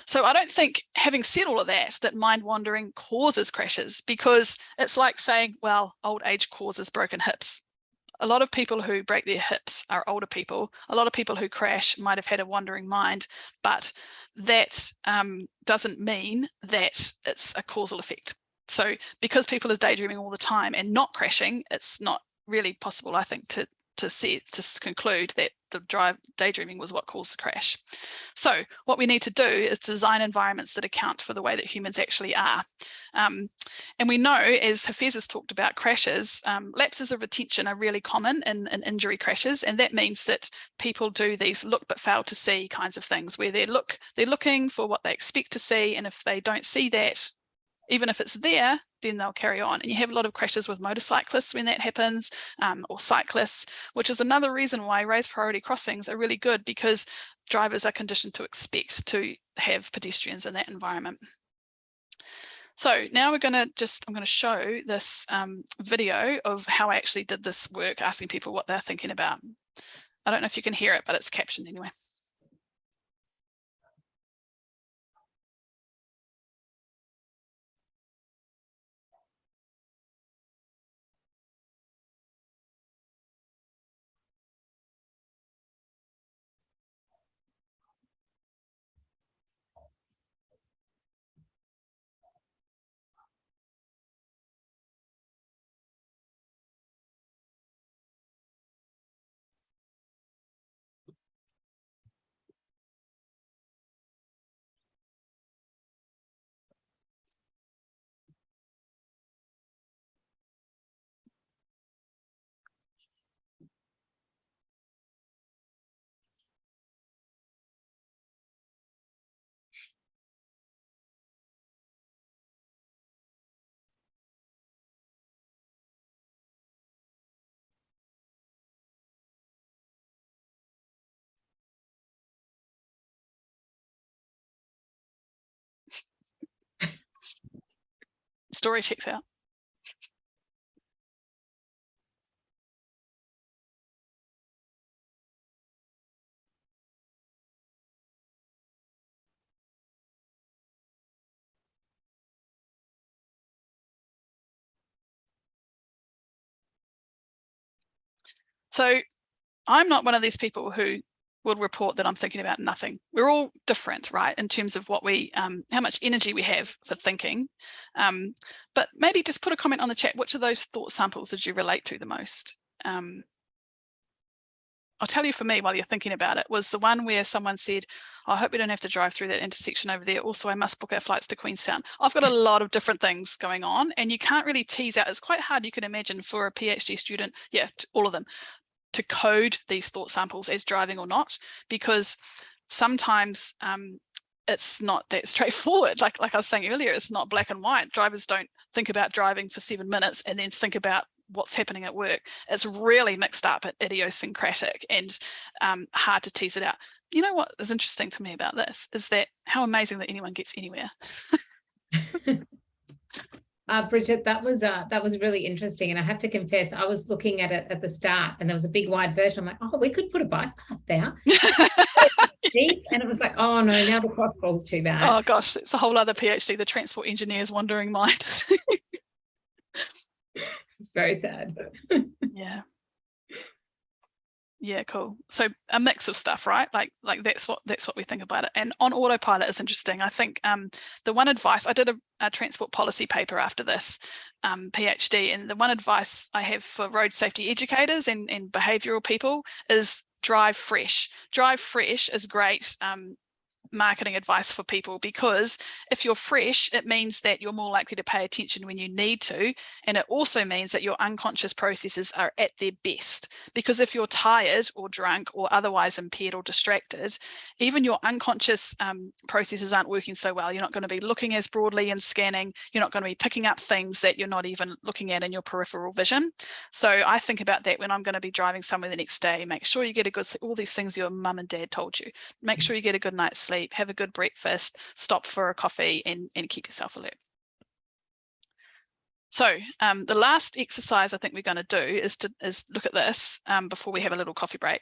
So I don't think, having said all of that mind wandering causes crashes, because it's like saying, well, old age causes broken hips. A lot of people who break their hips are older people. A lot of people who crash might have had a wandering mind, but that doesn't mean that it's a causal effect. So because people are daydreaming all the time and not crashing, it's not really possible, I think, to conclude that the daydreaming was what caused the crash. So what we need to do is design environments that account for the way that humans actually are. And we know, as Hafez has talked about crashes, lapses of attention are really common in injury crashes. And that means that people do these look but fail to see kinds of things, where they're looking for what they expect to see. And if they don't see that, even if it's there, then they'll carry on. And you have a lot of crashes with motorcyclists when that happens, or cyclists, which is another reason why raised priority crossings are really good, because drivers are conditioned to expect to have pedestrians in that environment. So now I'm going to show this video of how I actually did this work, asking people what they're thinking about. I don't know if you can hear it, but it's captioned anyway. Story checks out. So I'm not one of these people who would report that I'm thinking about nothing. We're all different, right, in terms of what we, how much energy we have for thinking. But maybe just put a comment on the chat. Which of those thought samples did you relate to the most? I'll tell you, for me, while you're thinking about it, was the one where someone said, oh, I hope we don't have to drive through that intersection over there. Also, I must book our flights to Queenstown. I've got a lot of different things going on, and you can't really tease out. It's quite hard, you can imagine, for a PhD student, all of them, to code these thought samples as driving or not, because sometimes it's not that straightforward. Like I was saying earlier, it's not black and white. Drivers don't think about driving for 7 minutes and then think about what's happening at work. It's really mixed up and idiosyncratic and hard to tease it out. You know what is interesting to me about this is that how amazing that anyone gets anywhere. Bridget, that was really interesting, and I have to confess, I was looking at it at the start, and there was a big wide version. I'm like, oh, we could put a bike path there. Deep, and it was like, oh no, now the crossfall's too bad. Oh gosh, it's a whole other PhD, the transport engineer's wandering mind. It's very sad. Yeah, cool. So a mix of stuff, right? Like that's what we think about it. And on autopilot is interesting. I think the one advice, I did a transport policy paper after this PhD, and the one advice I have for road safety educators and behavioural people is drive fresh. Drive fresh is great marketing advice for people, because if you're fresh, it means that you're more likely to pay attention when you need to, and it also means that your unconscious processes are at their best. Because if you're tired or drunk or otherwise impaired or distracted, even your unconscious processes aren't working so well. You're not going to be looking as broadly and scanning. You're not going to be picking up things that you're not even looking at in your peripheral vision. So I think about that when I'm going to be driving somewhere the next day. Make sure you get a good sleep. All these things your mum and dad told you. Make sure you get a good night's sleep. Have a good breakfast, stop for a coffee, and keep yourself alert. So the last exercise I think we're going to do is look at this before we have a little coffee break.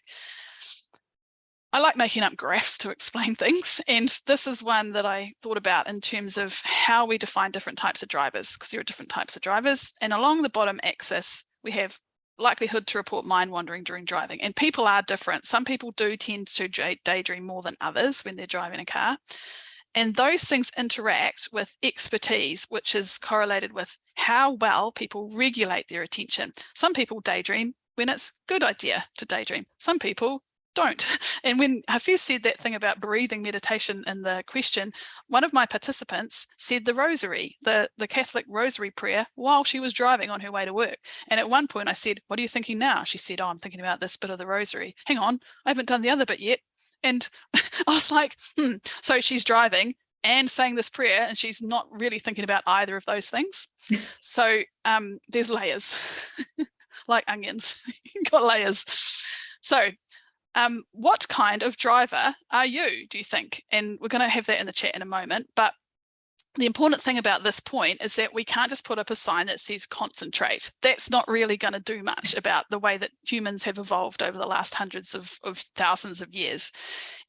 I like making up graphs to explain things, and this is one that I thought about in terms of how we define different types of drivers, because there are different types of drivers. And along the bottom axis, we have likelihood to report mind wandering during driving, and people are different. Some people do tend to daydream more than others when they're driving a car, and those things interact with expertise, which is correlated with how well people regulate their attention. Some people daydream when it's a good idea to daydream. Some people don't. And when Hafiz said that thing about breathing meditation in the question, one of my participants said the rosary, the Catholic rosary prayer, while she was driving on her way to work. And at one point I said, what are you thinking now? She said, oh, I'm thinking about this bit of the rosary. Hang on, I haven't done the other bit yet. And I was like, so she's driving and saying this prayer, and she's not really thinking about either of those things. So there's layers, like onions, you've got layers. So what kind of driver are you, do you think? And we're going to have that in the chat in a moment. But the important thing about this point is that we can't just put up a sign that says concentrate. That's not really going to do much about the way that humans have evolved over the last hundreds of thousands of years.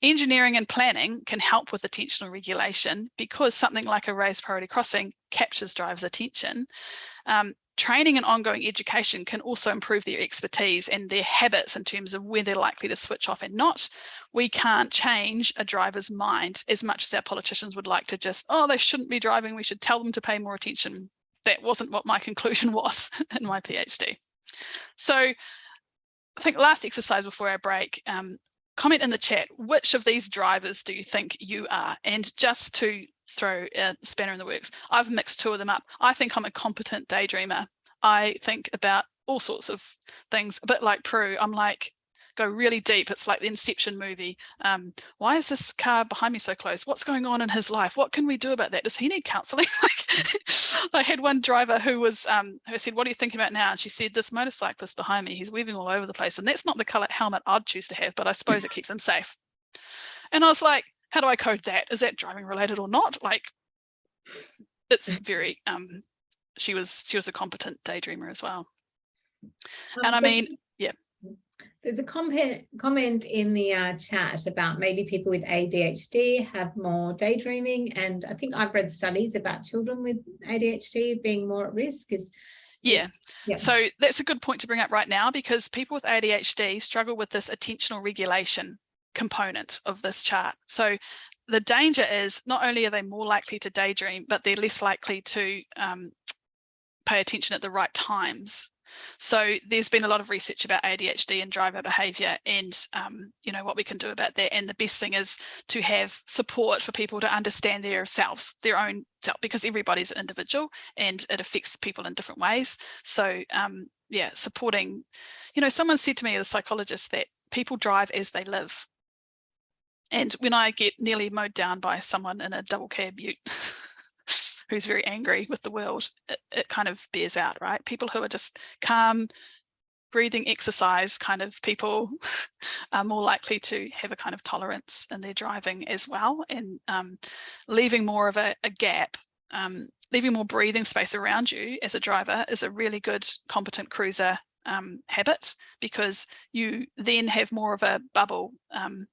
Engineering and planning can help with attentional regulation, because something like a raised priority crossing captures drivers' attention. Training and ongoing education can also improve their expertise and their habits in terms of where they're likely to switch off and not. We can't change a driver's mind as much as our politicians would like to just, oh, they shouldn't be driving, we should tell them to pay more attention. That wasn't what my conclusion was in my PhD. So I think last exercise before our break, comment in the chat, which of these drivers do you think you are? And just to throw a spanner in the works, I've mixed two of them up. I think I'm a competent daydreamer. I think about all sorts of things, a bit like Prue. I'm like, go really deep. It's like the Inception movie. Why is this car behind me so close? What's going on in his life? What can we do about that? Does he need counselling? I had one driver who was who said, what are you thinking about now? And she said, this motorcyclist behind me, he's weaving all over the place. And that's not the colour helmet I'd choose to have, but I suppose it keeps him safe. And I was like, how do I code that? Is that driving related or not? Like, it's very, she was a competent daydreamer as well. And I mean, yeah. There's a comment in the chat about maybe people with ADHD have more daydreaming, and I think I've read studies about children with ADHD being more at risk. Yeah. Yeah. So that's a good point to bring up right now, because people with ADHD struggle with this attentional regulation component of this chart. So the danger is not only are they more likely to daydream, but they're less likely to pay attention at the right times. So there's been a lot of research about ADHD and driver behavior, and you know, what we can do about that. And the best thing is to have support for people to understand their own self, because everybody's an individual and it affects people in different ways. So yeah, supporting, you know, someone said to me, a psychologist, that people drive as they live. And when I get nearly mowed down by someone in a double cab ute who's very angry with the world, it kind of bears out, right? People who are just calm, breathing exercise kind of people are more likely to have a kind of tolerance in their driving as well, and leaving more of a gap, leaving more breathing space around you as a driver is a really good competent cruiser habit, because you then have more of a bubble, and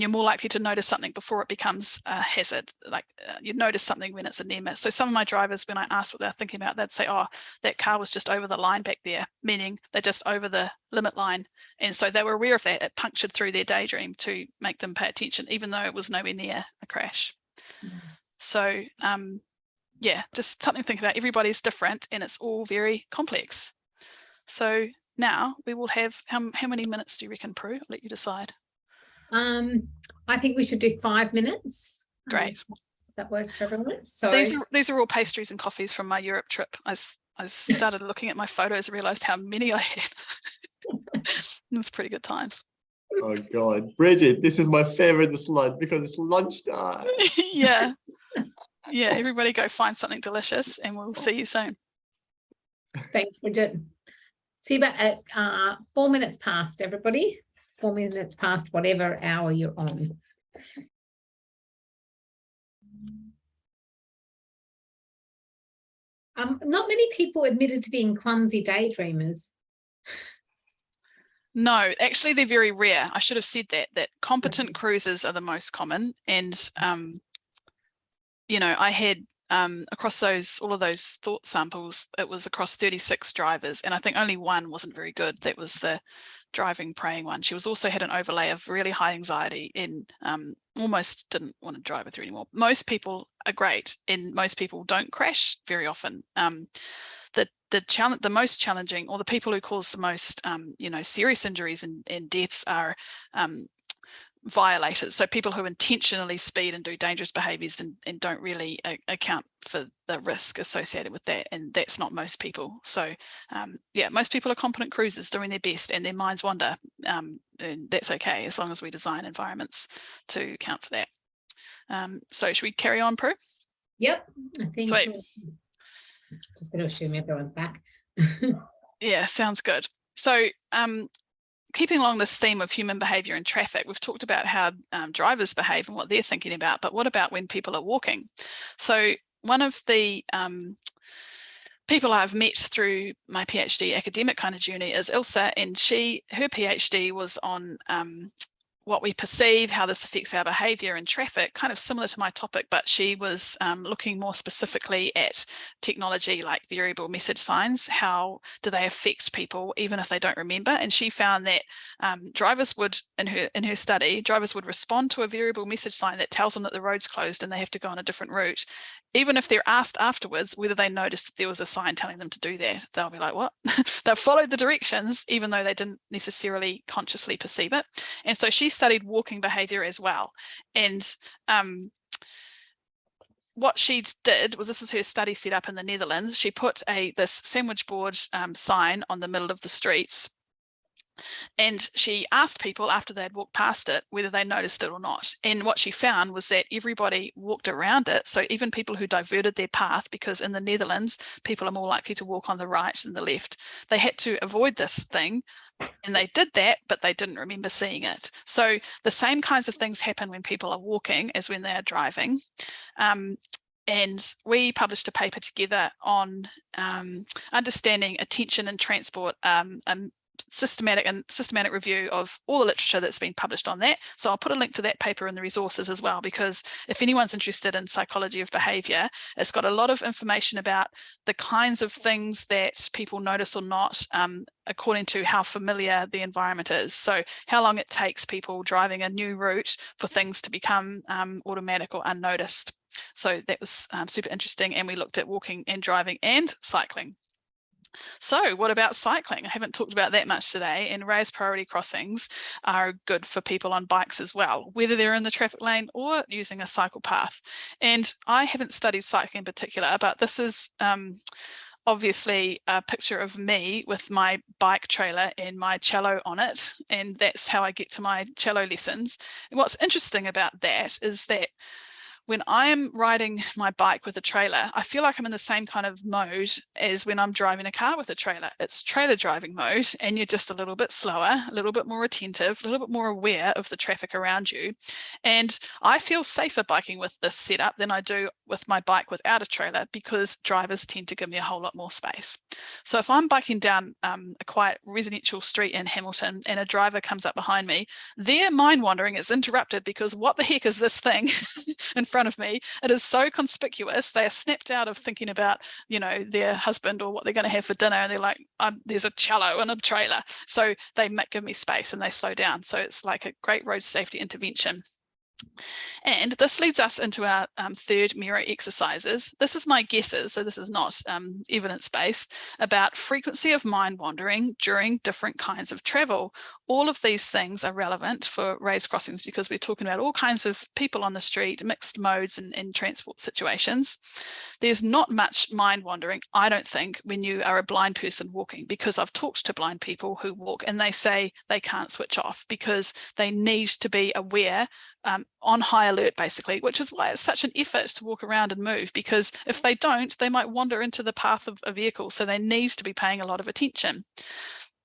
you're more likely to notice something before it becomes a hazard. Like you notice something when it's a near miss. So some of my drivers, when I asked what they're thinking about, they'd say, oh, that car was just over the line back there, meaning they're just over the limit line. And so they were aware of that. It punctured through their daydream to make them pay attention, even though it was nowhere near a crash. So yeah, just something to think about. Everybody's different and it's all very complex. So now we will have, how many minutes do you reckon, Prue? I'll let you decide. I think we should do 5 minutes. Great. That works for everyone. So these are all pastries and coffees from my Europe trip. I started looking at my photos and realized how many I had. It was pretty good times. Oh God, Bridget, this is my favorite slide because it's lunchtime. Yeah. Yeah, everybody go find something delicious and we'll see you soon. Thanks, Bridget. See you about 4 minutes past, everybody. 4 minutes past whatever hour you're on. Not many people admitted to being clumsy daydreamers. No, actually they're very rare. I should have said that competent cruisers are the most common. And you know, I had across all of those thought samples, it was across 36 drivers, and I think only one wasn't very good. That was the driving praying one. She also had an overlay of really high anxiety and almost didn't want to drive with her anymore. Most people are great, and most people don't crash very often. The most challenging, or the people who cause the most you know, serious injuries and deaths are violators. So people who intentionally speed and do dangerous behaviors and don't really account for the risk associated with that, and that's not most people. So yeah, most people are competent cruisers doing their best, and their minds wander, and that's okay as long as we design environments to account for that. So should we carry on, Prue? Yep, I think. Sweet. Just going to assume everyone's back. Yeah, sounds good. So keeping along this theme of human behavior in traffic, we've talked about how drivers behave and what they're thinking about, but what about when people are walking? So one of the people I've met through my PhD academic kind of journey is Ilsa, and her PhD was on what we perceive, how this affects our behavior in traffic, kind of similar to my topic, but she was looking more specifically at technology like variable message signs. How do they affect people even if they don't remember? And she found that drivers would, in her study, drivers would respond to a variable message sign that tells them that the road's closed and they have to go on a different route. Even if they're asked afterwards whether they noticed that there was a sign telling them to do that, they'll be like, what? They've followed the directions, even though they didn't necessarily consciously perceive it. And so she studied walking behavior as well. And what she did was, this is her study set up in the Netherlands. She put this sandwich board sign on the middle of the streets. And she asked people after they'd walked past it whether they noticed it or not. And what she found was that everybody walked around it. So even people who diverted their path, because in the Netherlands, people are more likely to walk on the right than the left, they had to avoid this thing. And they did that, but they didn't remember seeing it. So the same kinds of things happen when people are walking as when they are driving. And we published a paper together on understanding attention in transport, systematic review of all the literature that's been published on that. So I'll put a link to that paper in the resources as well, because if anyone's interested in psychology of behavior, it's got a lot of information about the kinds of things that people notice or not, according to how familiar the environment is. So how long it takes people driving a new route for things to become automatic or unnoticed. So that was super interesting. And we looked at walking and driving and cycling. So what about cycling? I haven't talked about that much today, and raised priority crossings are good for people on bikes as well, whether they're in the traffic lane or using a cycle path. And I haven't studied cycling in particular, but this is obviously a picture of me with my bike trailer and my cello on it, and that's how I get to my cello lessons. And what's interesting about that is that when I'm riding my bike with a trailer, I feel like I'm in the same kind of mode as when I'm driving a car with a trailer. It's trailer driving mode, and you're just a little bit slower, a little bit more attentive, a little bit more aware of the traffic around you. And I feel safer biking with this setup than I do with my bike without a trailer, because drivers tend to give me a whole lot more space. So if I'm biking down a quiet residential street in Hamilton and a driver comes up behind me, their mind wandering is interrupted, because what the heck is this thing in front of me? It is so conspicuous. They are snapped out of thinking about, you know, their husband or what they're going to have for dinner, and they're like, there's a cello in a trailer. So they give me space and they slow down. So it's like a great road safety intervention. And this leads us into our third Miro exercises. This is my guesses, so this is not evidence-based, about frequency of mind wandering during different kinds of travel. All of these things are relevant for raised crossings, because we're talking about all kinds of people on the street, mixed modes and transport situations. There's not much mind wandering, I don't think, when you are a blind person walking, because I've talked to blind people who walk and they say they can't switch off because they need to be aware, on high alert basically, which is why it's such an effort to walk around and move, because if they don't, they might wander into the path of a vehicle. So they need to be paying a lot of attention.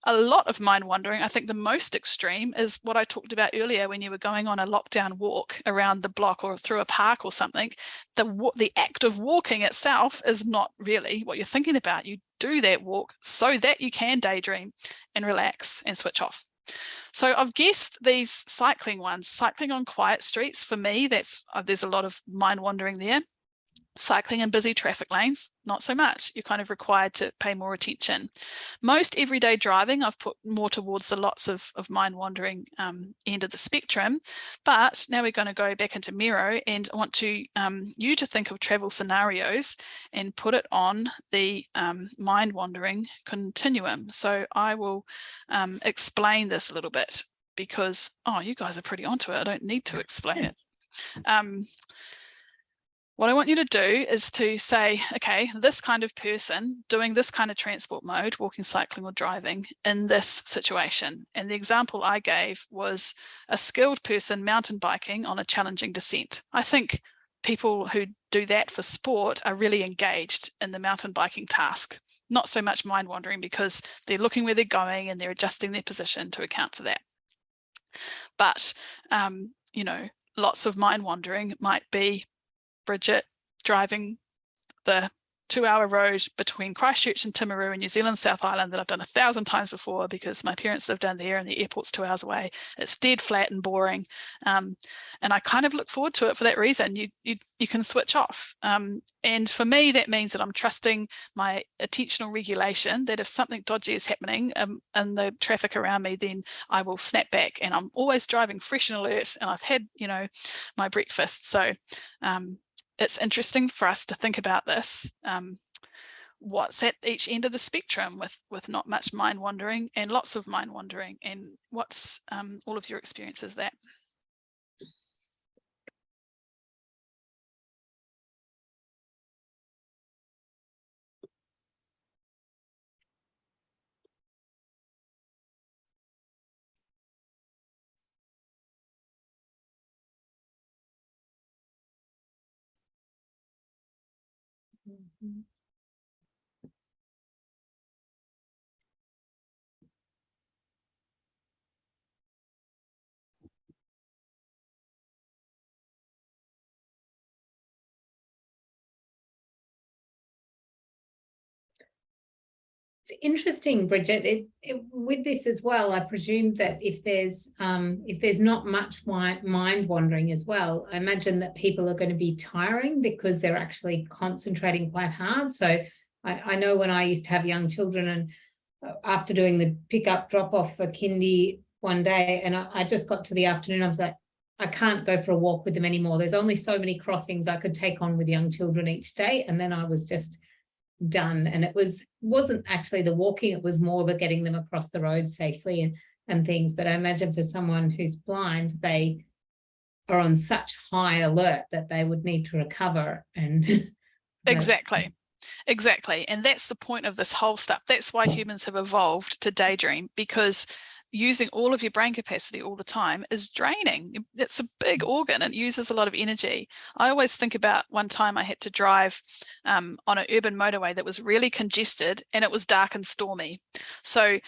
A lot of mind wandering, I think the most extreme, is what I talked about earlier when you were going on a lockdown walk around the block or through a park or something. The act of walking itself is not really what you're thinking about. You do that walk so that you can daydream and relax and switch off. So I've guessed these cycling ones. Cycling on quiet streets, for me, there's a lot of mind wandering there. Cycling in busy traffic lanes, not so much. You're kind of required to pay more attention. Most everyday driving, I've put more towards the lots of mind wandering end of the spectrum. But now we're going to go back into Miro, and I want to you to think of travel scenarios and put it on the mind wandering continuum. So I will explain this a little bit, because, oh, you guys are pretty onto it. I don't need to explain it. What I want you to do is to say, okay, this kind of person doing this kind of transport mode, walking, cycling or driving, in this situation. And the example I gave was a skilled person mountain biking on a challenging descent. I think people who do that for sport are really engaged in the mountain biking task. Not so much mind wandering, because they're looking where they're going and they're adjusting their position to account for that. But, you know, lots of mind wandering might be Bridget driving the 2-hour road between Christchurch and Timaru in New Zealand South Island that I've done 1,000 times before, because my parents live down there and the airport's 2 hours away. It's dead flat and boring, and I kind of look forward to it for that reason. You can switch off, and for me that means that I'm trusting my attentional regulation, that if something dodgy is happening in the traffic around me, then I will snap back, and I'm always driving fresh and alert, and I've had, you know, my breakfast. So it's interesting for us to think about this. What's at each end of the spectrum with not much mind wandering and lots of mind wandering, and what's all of your experiences of that? Mhm. It's interesting, Bridget. With this as well, I presume that if there's not much mind wandering as well, I imagine that people are going to be tiring because they're actually concentrating quite hard. So I know when I used to have young children, and after doing the pick up drop off for kindy one day, and I just got to the afternoon, I was like, I can't go for a walk with them anymore. There's only so many crossings I could take on with young children each day, and then I was just done. And it wasn't actually the walking, it was more the getting them across the road safely and things. But I imagine for someone who's blind, they are on such high alert that they would need to recover. And Exactly. And that's the point of this whole stuff. That's why humans have evolved to daydream, because using all of your brain capacity all the time is draining. It's a big organ and it uses a lot of energy. I always think about one time I had to drive on an urban motorway that was really congested, and it was dark and stormy. So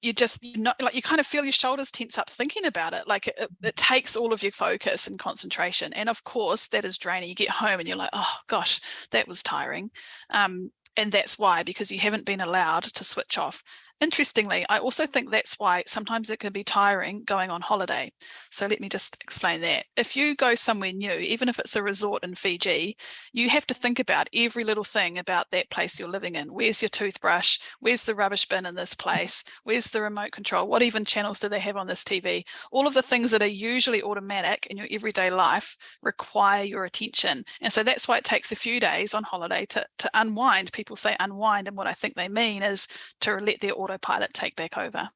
you kind of feel your shoulders tense up thinking about it. Like it takes all of your focus and concentration. And of course that is draining. You get home and you're like, oh gosh, that was tiring. And that's why, because you haven't been allowed to switch off. Interestingly, I also think that's why sometimes it can be tiring going on holiday. So let me just explain that. If you go somewhere new, even if it's a resort in Fiji, you have to think about every little thing about that place you're living in. Where's your toothbrush? Where's the rubbish bin in this place? Where's the remote control? What even channels do they have on this TV? All of the things that are usually automatic in your everyday life require your attention. And so that's why it takes a few days on holiday to unwind. People say unwind, and what I think they mean is to let their autopilot take back over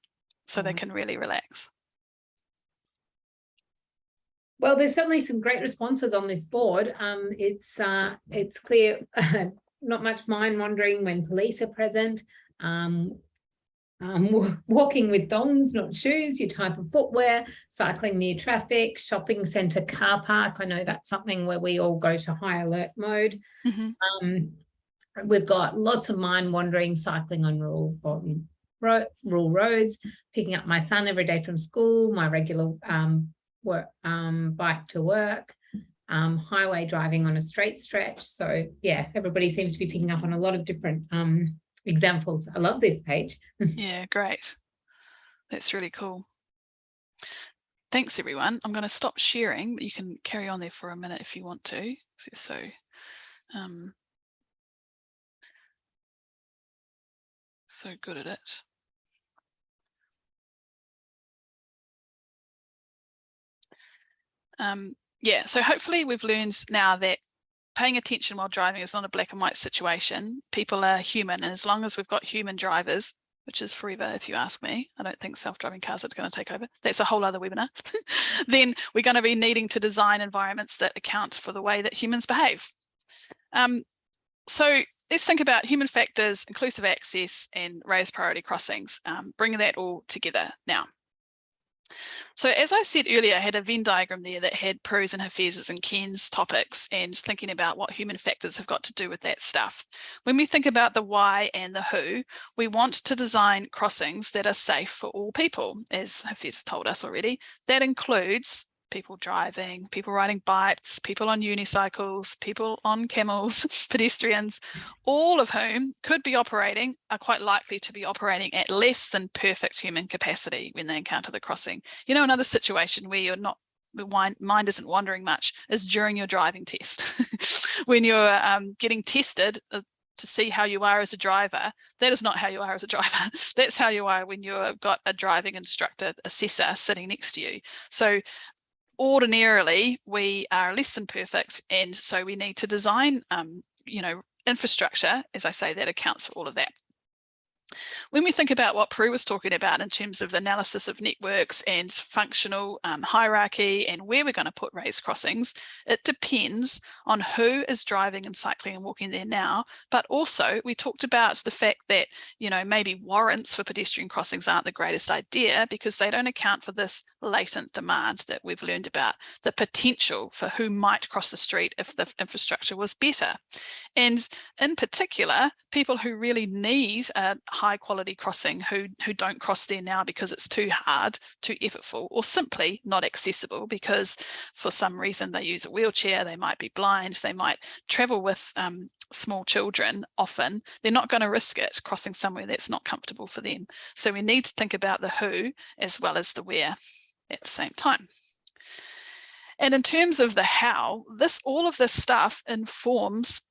so they can really relax. Well, there's certainly some great responses on this board. It's clear not much mind wandering when police are present. Walking with thongs, not shoes, your type of footwear, cycling near traffic, shopping centre, car park. I know that's something where we all go to high alert mode. We've got lots of mind wandering, cycling on rural roads, picking up my son every day from school, my regular bike to work, highway driving on a straight stretch. So yeah, everybody seems to be picking up on a lot of different examples. I love this page. Yeah, great. That's really cool. Thanks everyone. I'm going to stop sharing, but you can carry on there for a minute if you want to. So good at it. Yeah, so hopefully we've learned now that paying attention while driving is not a black and white situation. People are human, and as long as we've got human drivers, which is forever if you ask me, I don't think self-driving cars are going to take over. That's a whole other webinar. Then we're going to be needing to design environments that account for the way that humans behave. So let's think about human factors, inclusive access, and raised priority crossings, bringing that all together now. So as I said earlier, I had a Venn diagram there that had Pru's and Hafez's and Ken's topics, and thinking about what human factors have got to do with that stuff. When we think about the why and the who, we want to design crossings that are safe for all people, as Hafez told us already. That includes people driving, people riding bikes, people on unicycles, people on camels, pedestrians, all of whom could be operating, are quite likely to be operating at less than perfect human capacity when they encounter the crossing. You know, another situation where the mind isn't wandering much is during your driving test. When you're getting tested to see how you are as a driver, that is not how you are as a driver. That's how you are when you've got a driving instructor, assessor sitting next to you. So ordinarily we are less than perfect, and so we need to design infrastructure, as I say, that accounts for all of that. When we think about what Pru was talking about in terms of the analysis of networks and functional hierarchy and where we're going to put raised crossings, it depends on who is driving and cycling and walking there now. But also we talked about the fact that, maybe warrants for pedestrian crossings aren't the greatest idea because they don't account for this latent demand that we've learned about, the potential for who might cross the street if the infrastructure was better. And in particular, people who really need a high quality crossing who don't cross there now because it's too hard, too effortful, or simply not accessible because for some reason they use a wheelchair, they might be blind, they might travel with small children often, they're not going to risk it crossing somewhere that's not comfortable for them. So we need to think about the who as well as the where at the same time. And in terms of the how, all of this stuff informs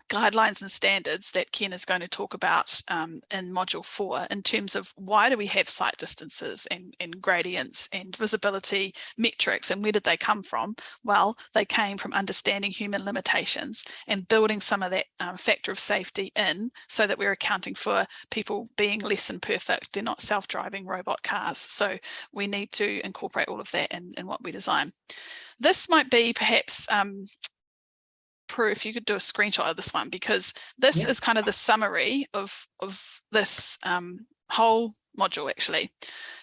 guidelines and standards that Ken is going to talk about in module 4 in terms of why do we have sight distances and gradients and visibility metrics, and where did they come from? Well, they came from understanding human limitations and building some of that factor of safety in so that we're accounting for people being less than perfect. They're not self-driving robot cars. So we need to incorporate all of that in what we design. This might be perhaps Prue, if you could do a screenshot of this one, because this is kind of the summary of this whole module, actually.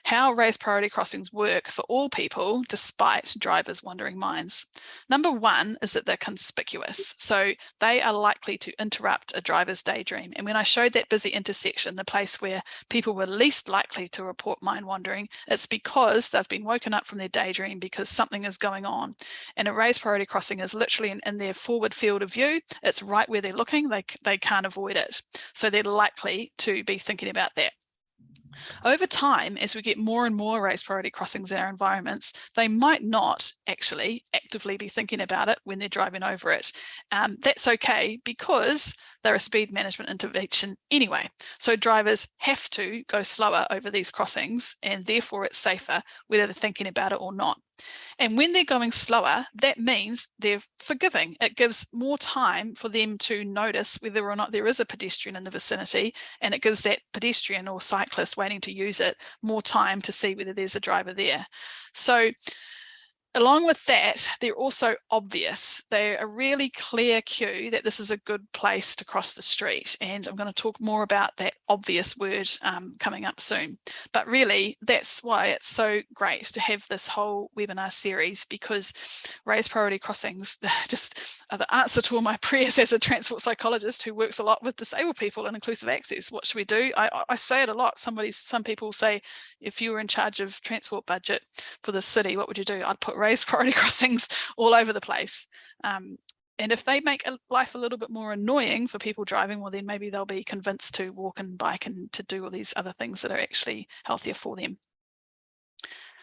How raised priority crossings work for all people despite drivers' wandering minds. Number one is that they're conspicuous. So they are likely to interrupt a driver's daydream. And when I showed that busy intersection, the place where people were least likely to report mind wandering, it's because they've been woken up from their daydream because something is going on. And a raised priority crossing is literally in their forward field of view. It's right where they're looking. They can't avoid it. So they're likely to be thinking about that. Over time, as we get more and more raised priority crossings in our environments, they might not actually actively be thinking about it when they're driving over it. That's okay because they're a speed management intervention anyway. So drivers have to go slower over these crossings, and therefore it's safer whether they're thinking about it or not. And when they're going slower, that means they're forgiving. It gives more time for them to notice whether or not there is a pedestrian in the vicinity, and it gives that pedestrian or cyclist waiting to use it more time to see whether there's a driver there. So along with that, they're also obvious. They're a really clear cue that this is a good place to cross the street. And I'm going to talk more about that obvious word coming up soon. But really, that's why it's so great to have this whole webinar series, because raised priority crossings just are the answer to all my prayers as a transport psychologist who works a lot with disabled people and inclusive access. What should we do? I say it a lot. Some people say, if you were in charge of transport budget for the city, what would you do? I'd put raised priority crossings all over the place. And if they make life a little bit more annoying for people driving, well, then maybe they'll be convinced to walk and bike and to do all these other things that are actually healthier for them.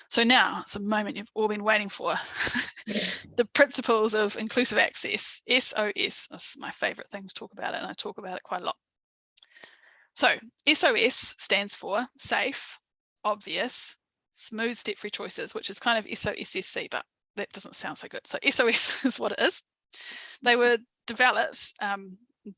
So now it's a moment you've all been waiting for. The principles of inclusive access, SOS. That's my favorite thing to talk about, and I talk about it quite a lot. So SOS stands for safe, obvious, smooth step-free choices, which is kind of SOSSC, but that doesn't sound so good. So SOS is what it is. They were developed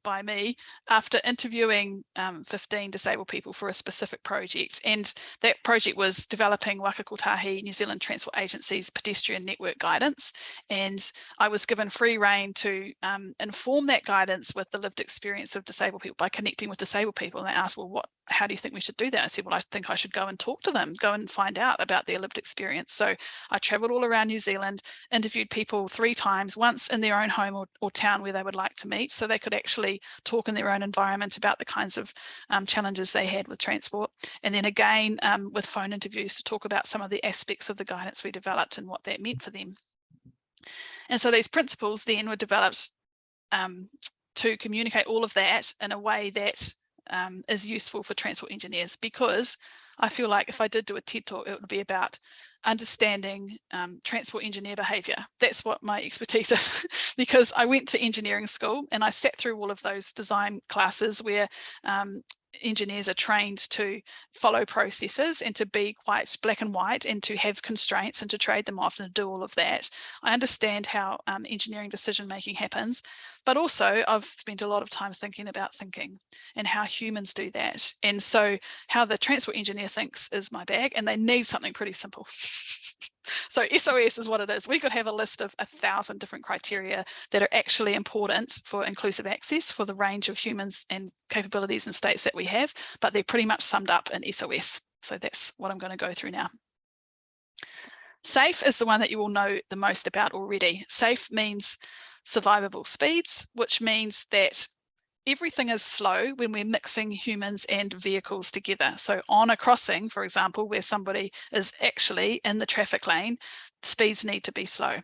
by me after interviewing 15 disabled people for a specific project, and that project was developing Waka Kotahi New Zealand Transport Agency's pedestrian network guidance, and I was given free rein to inform that guidance with the lived experience of disabled people by connecting with disabled people. And they asked, well, how do you think we should do that? I said, well, I think I should go and talk to them, go and find out about their lived experience. So I traveled all around New Zealand, interviewed people 3 times, once in their own home or town where they would like to meet, so they could actually talk in their own environment about the kinds of challenges they had with transport. And then again, with phone interviews to talk about some of the aspects of the guidance we developed and what that meant for them. And so these principles then were developed to communicate all of that in a way that is useful for transport engineers, because I feel like if I did do a TED talk, it would be about understanding transport engineer behaviour. That's what my expertise is, because I went to engineering school and I sat through all of those design classes where engineers are trained to follow processes and to be quite black and white and to have constraints and to trade them off and to do all of that. I understand how engineering decision making happens, but also I've spent a lot of time thinking about thinking and how humans do that. And so how the transport engineer thinks is my bag, and they need something pretty simple. So SOS is what it is. We could have a list of 1,000 different criteria that are actually important for inclusive access for the range of humans and capabilities and states that we have, but they're pretty much summed up in SOS. So that's what I'm going to go through now. Safe is the one that you will know the most about already. Safe means survivable speeds, which means that everything is slow when we're mixing humans and vehicles together. So on a crossing, for example, where somebody is actually in the traffic lane, speeds need to be slow.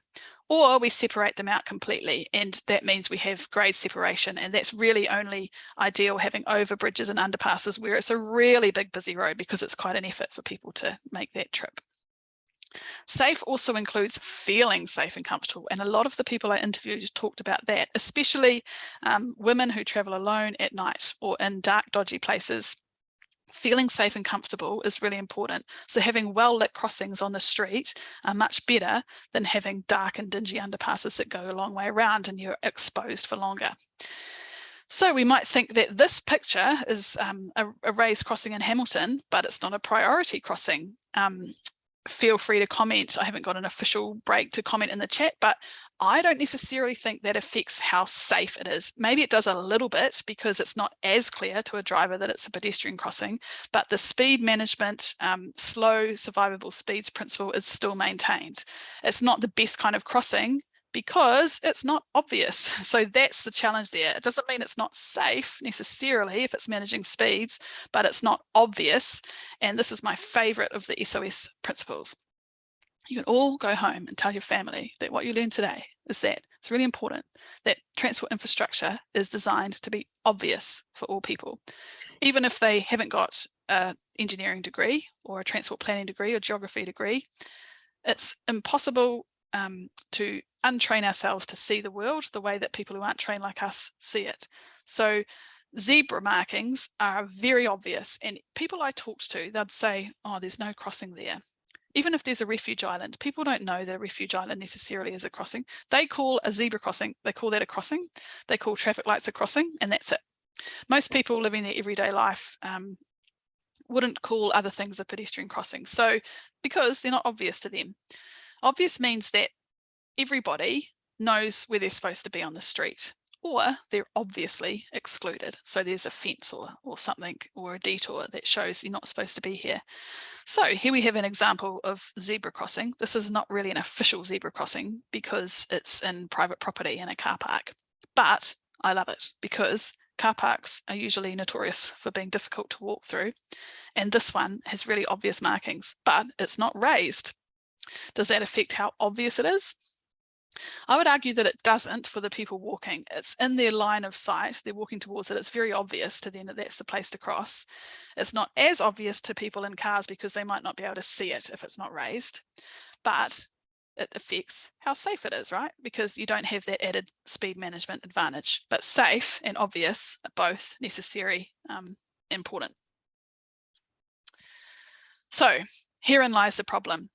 Or we separate them out completely, and that means we have grade separation, and that's really only ideal having over bridges and underpasses where it's a really big busy road, because it's quite an effort for people to make that trip. Safe also includes feeling safe and comfortable, and a lot of the people I interviewed talked about that, especially women who travel alone at night or in dark, dodgy places. Feeling safe and comfortable is really important. So having well-lit crossings on the street are much better than having dark and dingy underpasses that go a long way around and you're exposed for longer. So we might think that this picture is a raised crossing in Hamilton, but it's not a priority crossing. Feel free to comment. I haven't got an official break to comment in the chat, but I don't necessarily think that affects how safe it is. Maybe it does a little bit because it's not as clear to a driver that it's a pedestrian crossing, but the speed management, slow survivable speeds principle is still maintained. It's not the best kind of crossing because it's not obvious. So that's the challenge there. It doesn't mean it's not safe necessarily if it's managing speeds, but it's not obvious. And this is my favorite of the SOS principles. You can all go home and tell your family that what you learned today is that it's really important that transport infrastructure is designed to be obvious for all people. Even if they haven't got an engineering degree or a transport planning degree or geography degree, it's impossible to untrain ourselves to see the world the way that people who aren't trained like us see it. So zebra markings are very obvious, and people I talked to, they'd say, oh, there's no crossing there. Even if there's a refuge island, people don't know that a refuge island necessarily is a crossing. They call a zebra crossing, they call that a crossing. They call traffic lights a crossing, and that's it. Most people living their everyday life wouldn't call other things a pedestrian crossing. So because they're not obvious to them. Obvious means that everybody knows where they're supposed to be on the street, or they're obviously excluded. So there's a fence or something, or a detour that shows you're not supposed to be here. So here we have an example of zebra crossing. This is not really an official zebra crossing because it's in private property in a car park, but I love it because car parks are usually notorious for being difficult to walk through. And this one has really obvious markings, but it's not raised. Does that affect how obvious it is? I would argue that it doesn't for the people walking. It's in their line of sight. They're walking towards it. It's very obvious to them that that's the place to cross. It's not as obvious to people in cars because they might not be able to see it if it's not raised, but it affects how safe it is, right? Because you don't have that added speed management advantage. But safe and obvious are both necessary, important. So herein lies the problem.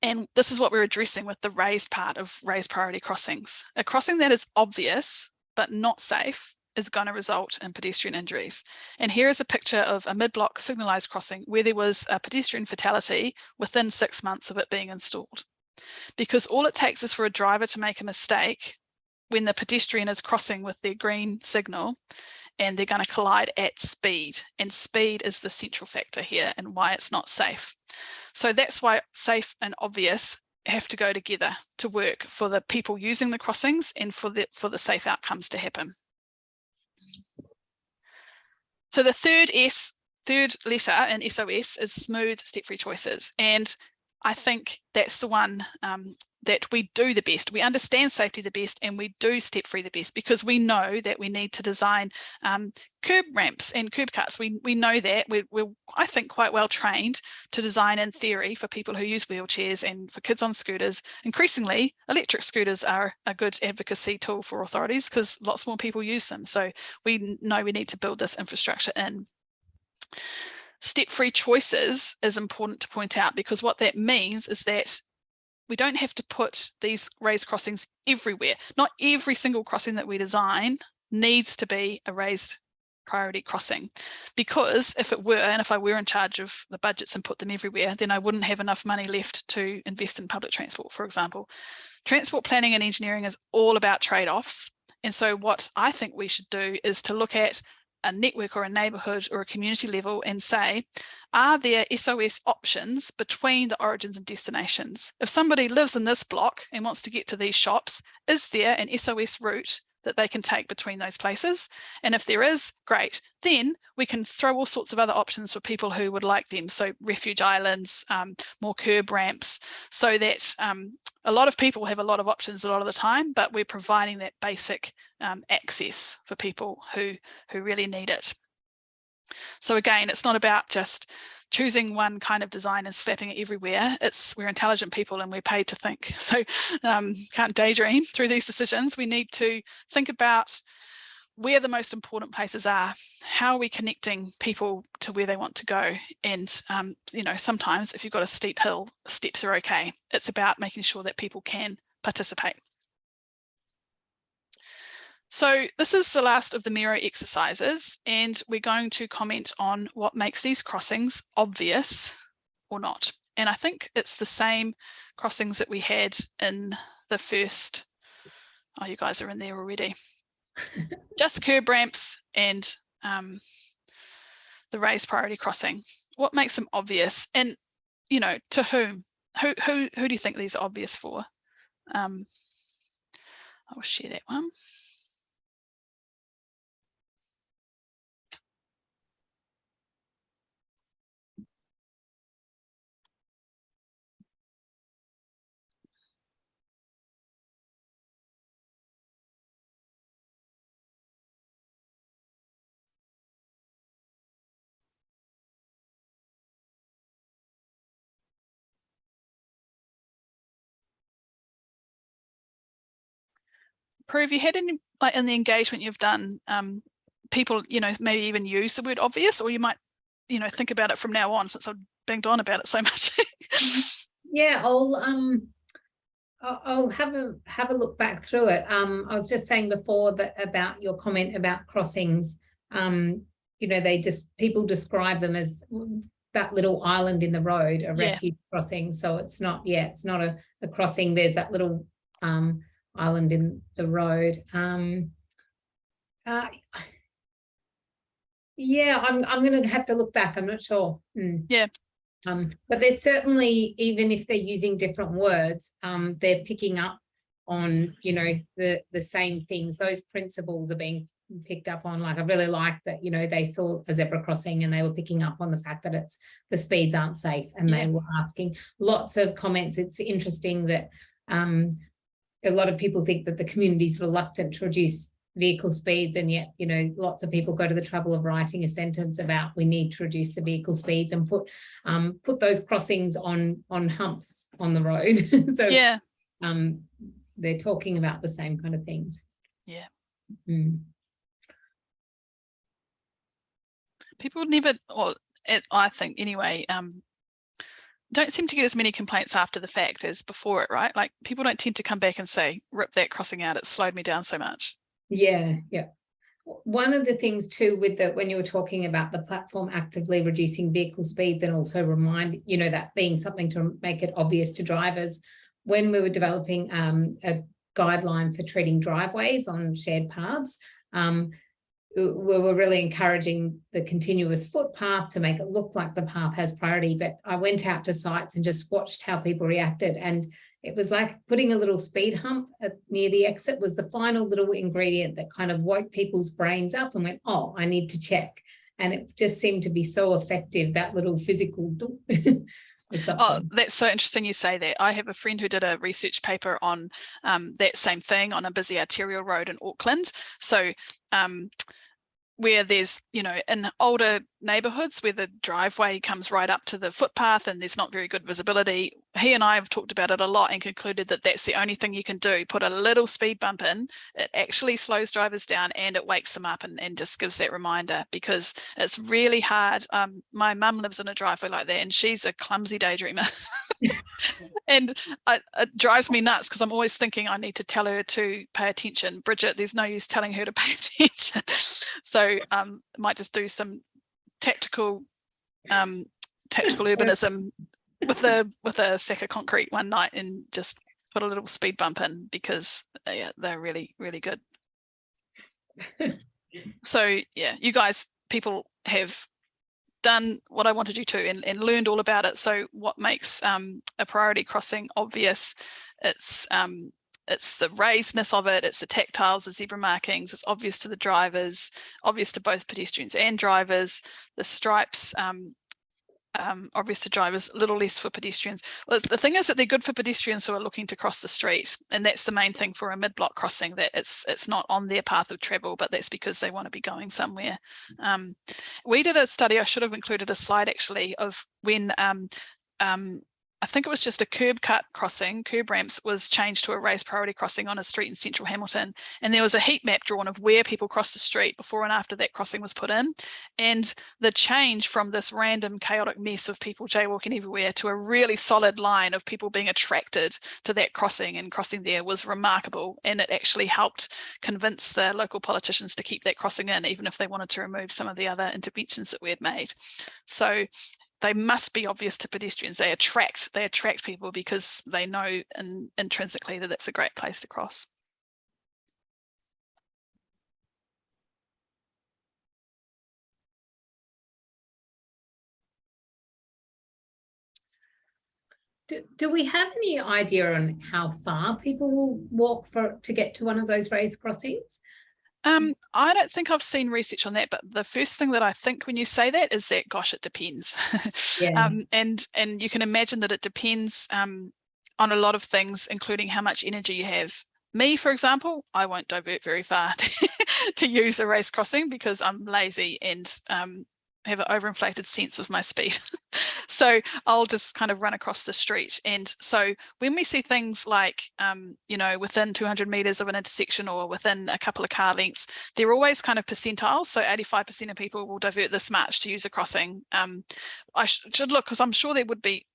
And this is what we're addressing with the raised part of raised priority crossings. A crossing that is obvious but not safe is going to result in pedestrian injuries. And here is a picture of a mid-block signalised crossing where there was a pedestrian fatality within 6 months of it being installed. Because all it takes is for a driver to make a mistake when the pedestrian is crossing with their green signal, and they're going to collide at speed. And speed is the central factor here and why it's not safe. So that's why safe and obvious have to go together to work for the people using the crossings and for the safe outcomes to happen. So the third letter in SOS is smooth, step-free choices. And I think that's the one that we do the best. We understand safety the best, and we do step-free the best because we know that we need to design curb ramps and curb cuts. We know that. We're, I think, quite well trained to design in theory for people who use wheelchairs and for kids on scooters. Increasingly, electric scooters are a good advocacy tool for authorities because lots more people use them. So we know we need to build this infrastructure in. Step-free choices is important to point out because what that means is that we don't have to put these raised crossings everywhere. Not every single crossing that we design needs to be a raised priority crossing, because if it were, and if I were in charge of the budgets and put them everywhere, then I wouldn't have enough money left to invest in public transport, for example. Transport planning and engineering is all about trade-offs. And so what I think we should do is to look at a network or a neighbourhood or a community level and say, are there SOS options between the origins and destinations? If somebody lives in this block and wants to get to these shops, is there an SOS route that they can take between those places? And if there is, great. Then we can throw all sorts of other options for people who would like them. So refuge islands, more curb ramps, so that a lot of people have a lot of options a lot of the time, but we're providing that basic access for people who really need it. So again, it's not about just choosing one kind of design and slapping it everywhere. We're intelligent people and we're paid to think. So can't daydream through these decisions. We need to think about where the most important places are. How are we connecting people to where they want to go? And you know, sometimes if you've got a steep hill, steps are okay. It's about making sure that people can participate. So this is the last of the Miro exercises, and we're going to comment on what makes these crossings obvious or not. And I think it's the same crossings that we had in the first, oh, you guys are in there already. Just curb ramps and the raised priority crossing. What makes them obvious? And, you know, to whom? Who do you think these are obvious for? I'll share that one. Prue, have you had any, like in the engagement you've done, people, you know, maybe even use the word obvious, or you might, you know, think about it from now on since I've banged on about it so much? Yeah, I'll have a look back through it. I was just saying before that about your comment about crossings. You know, people describe them as that little island in the road, a refuge crossing. So it's not a crossing. There's that little island in the road. Yeah, I'm going to have to look back. I'm not sure. Yeah. But there's certainly, even if they're using different words, they're picking up on, you know, the same things. Those principles are being picked up on. Like, I really like that, you know, they saw a zebra crossing and they were picking up on the fact that the speeds aren't safe, and they were asking lots of comments. It's interesting that a lot of people think that the community is reluctant to reduce vehicle speeds, and yet, you know, lots of people go to the trouble of writing a sentence about we need to reduce the vehicle speeds and put those crossings on humps on the road. So yeah, they're talking about the same kind of things. Yeah. People never, or I think anyway, don't seem to get as many complaints after the fact as before it, right? Like, people don't tend to come back and say, rip that crossing out, it slowed me down so much. Yeah. One of the things too, when you were talking about the platform actively reducing vehicle speeds, and also remind, you know, that being something to make it obvious to drivers, when we were developing a guideline for treating driveways on shared paths, we were really encouraging the continuous footpath to make it look like the path has priority. But I went out to sites and just watched how people reacted, and it was like putting a little speed hump near the exit was the final little ingredient that kind of woke people's brains up and went, oh, I need to check. And it just seemed to be so effective, that little physical. Oh, that's so interesting you say that. I have a friend who did a research paper on that same thing on a busy arterial road in Auckland. So where there's, you know, in older neighbourhoods where the driveway comes right up to the footpath and there's not very good visibility, he and I have talked about it a lot and concluded that that's the only thing you can do. Put a little speed bump in, it actually slows drivers down and it wakes them up and just gives that reminder, because it's really hard. My mum lives in a driveway like that and she's a clumsy daydreamer. And it drives me nuts because I'm always thinking I need to tell her to pay attention. Bridget, there's no use telling her to pay attention. So might just do some tactical urbanism with a sack of concrete one night and just put a little speed bump in, because they're really, really good. So yeah, you guys, people have done what I wanted you to and learned all about it. So what makes a priority crossing obvious? It's it's the raisedness of it, it's the tactiles, the zebra markings, it's obvious to the drivers, obvious to both pedestrians and drivers, the stripes, obvious to drivers, a little less for pedestrians. Well, the thing is that they're good for pedestrians who are looking to cross the street, and that's the main thing for a mid-block crossing, that it's not on their path of travel, but that's because they want to be going somewhere. We did a study, I should have included a slide actually, of when I think it was just a curb cut crossing, curb ramps was changed to a raised priority crossing on a street in central Hamilton. And there was a heat map drawn of where people crossed the street before and after that crossing was put in. And the change from this random chaotic mess of people jaywalking everywhere to a really solid line of people being attracted to that crossing and crossing there was remarkable. And it actually helped convince the local politicians to keep that crossing in, even if they wanted to remove some of the other interventions that we had made. So they must be obvious to pedestrians. They attract people because they know intrinsically that it's a great place to cross. Do we have any idea on how far people will walk to get to one of those raised crossings? I don't think I've seen research on that, but the first thing that I think when you say that is that, gosh, it depends. Yeah. And you can imagine that it depends on a lot of things, including how much energy you have. Me, for example, I won't divert very far to use a race crossing because I'm lazy and have an overinflated sense of my speed. So I'll just kind of run across the street. And so when we see things like, you know, within 200 meters of an intersection or within a couple of car lengths, they're always kind of percentiles. So 85% of people will divert this much to use a crossing. I should look, because I'm sure there would be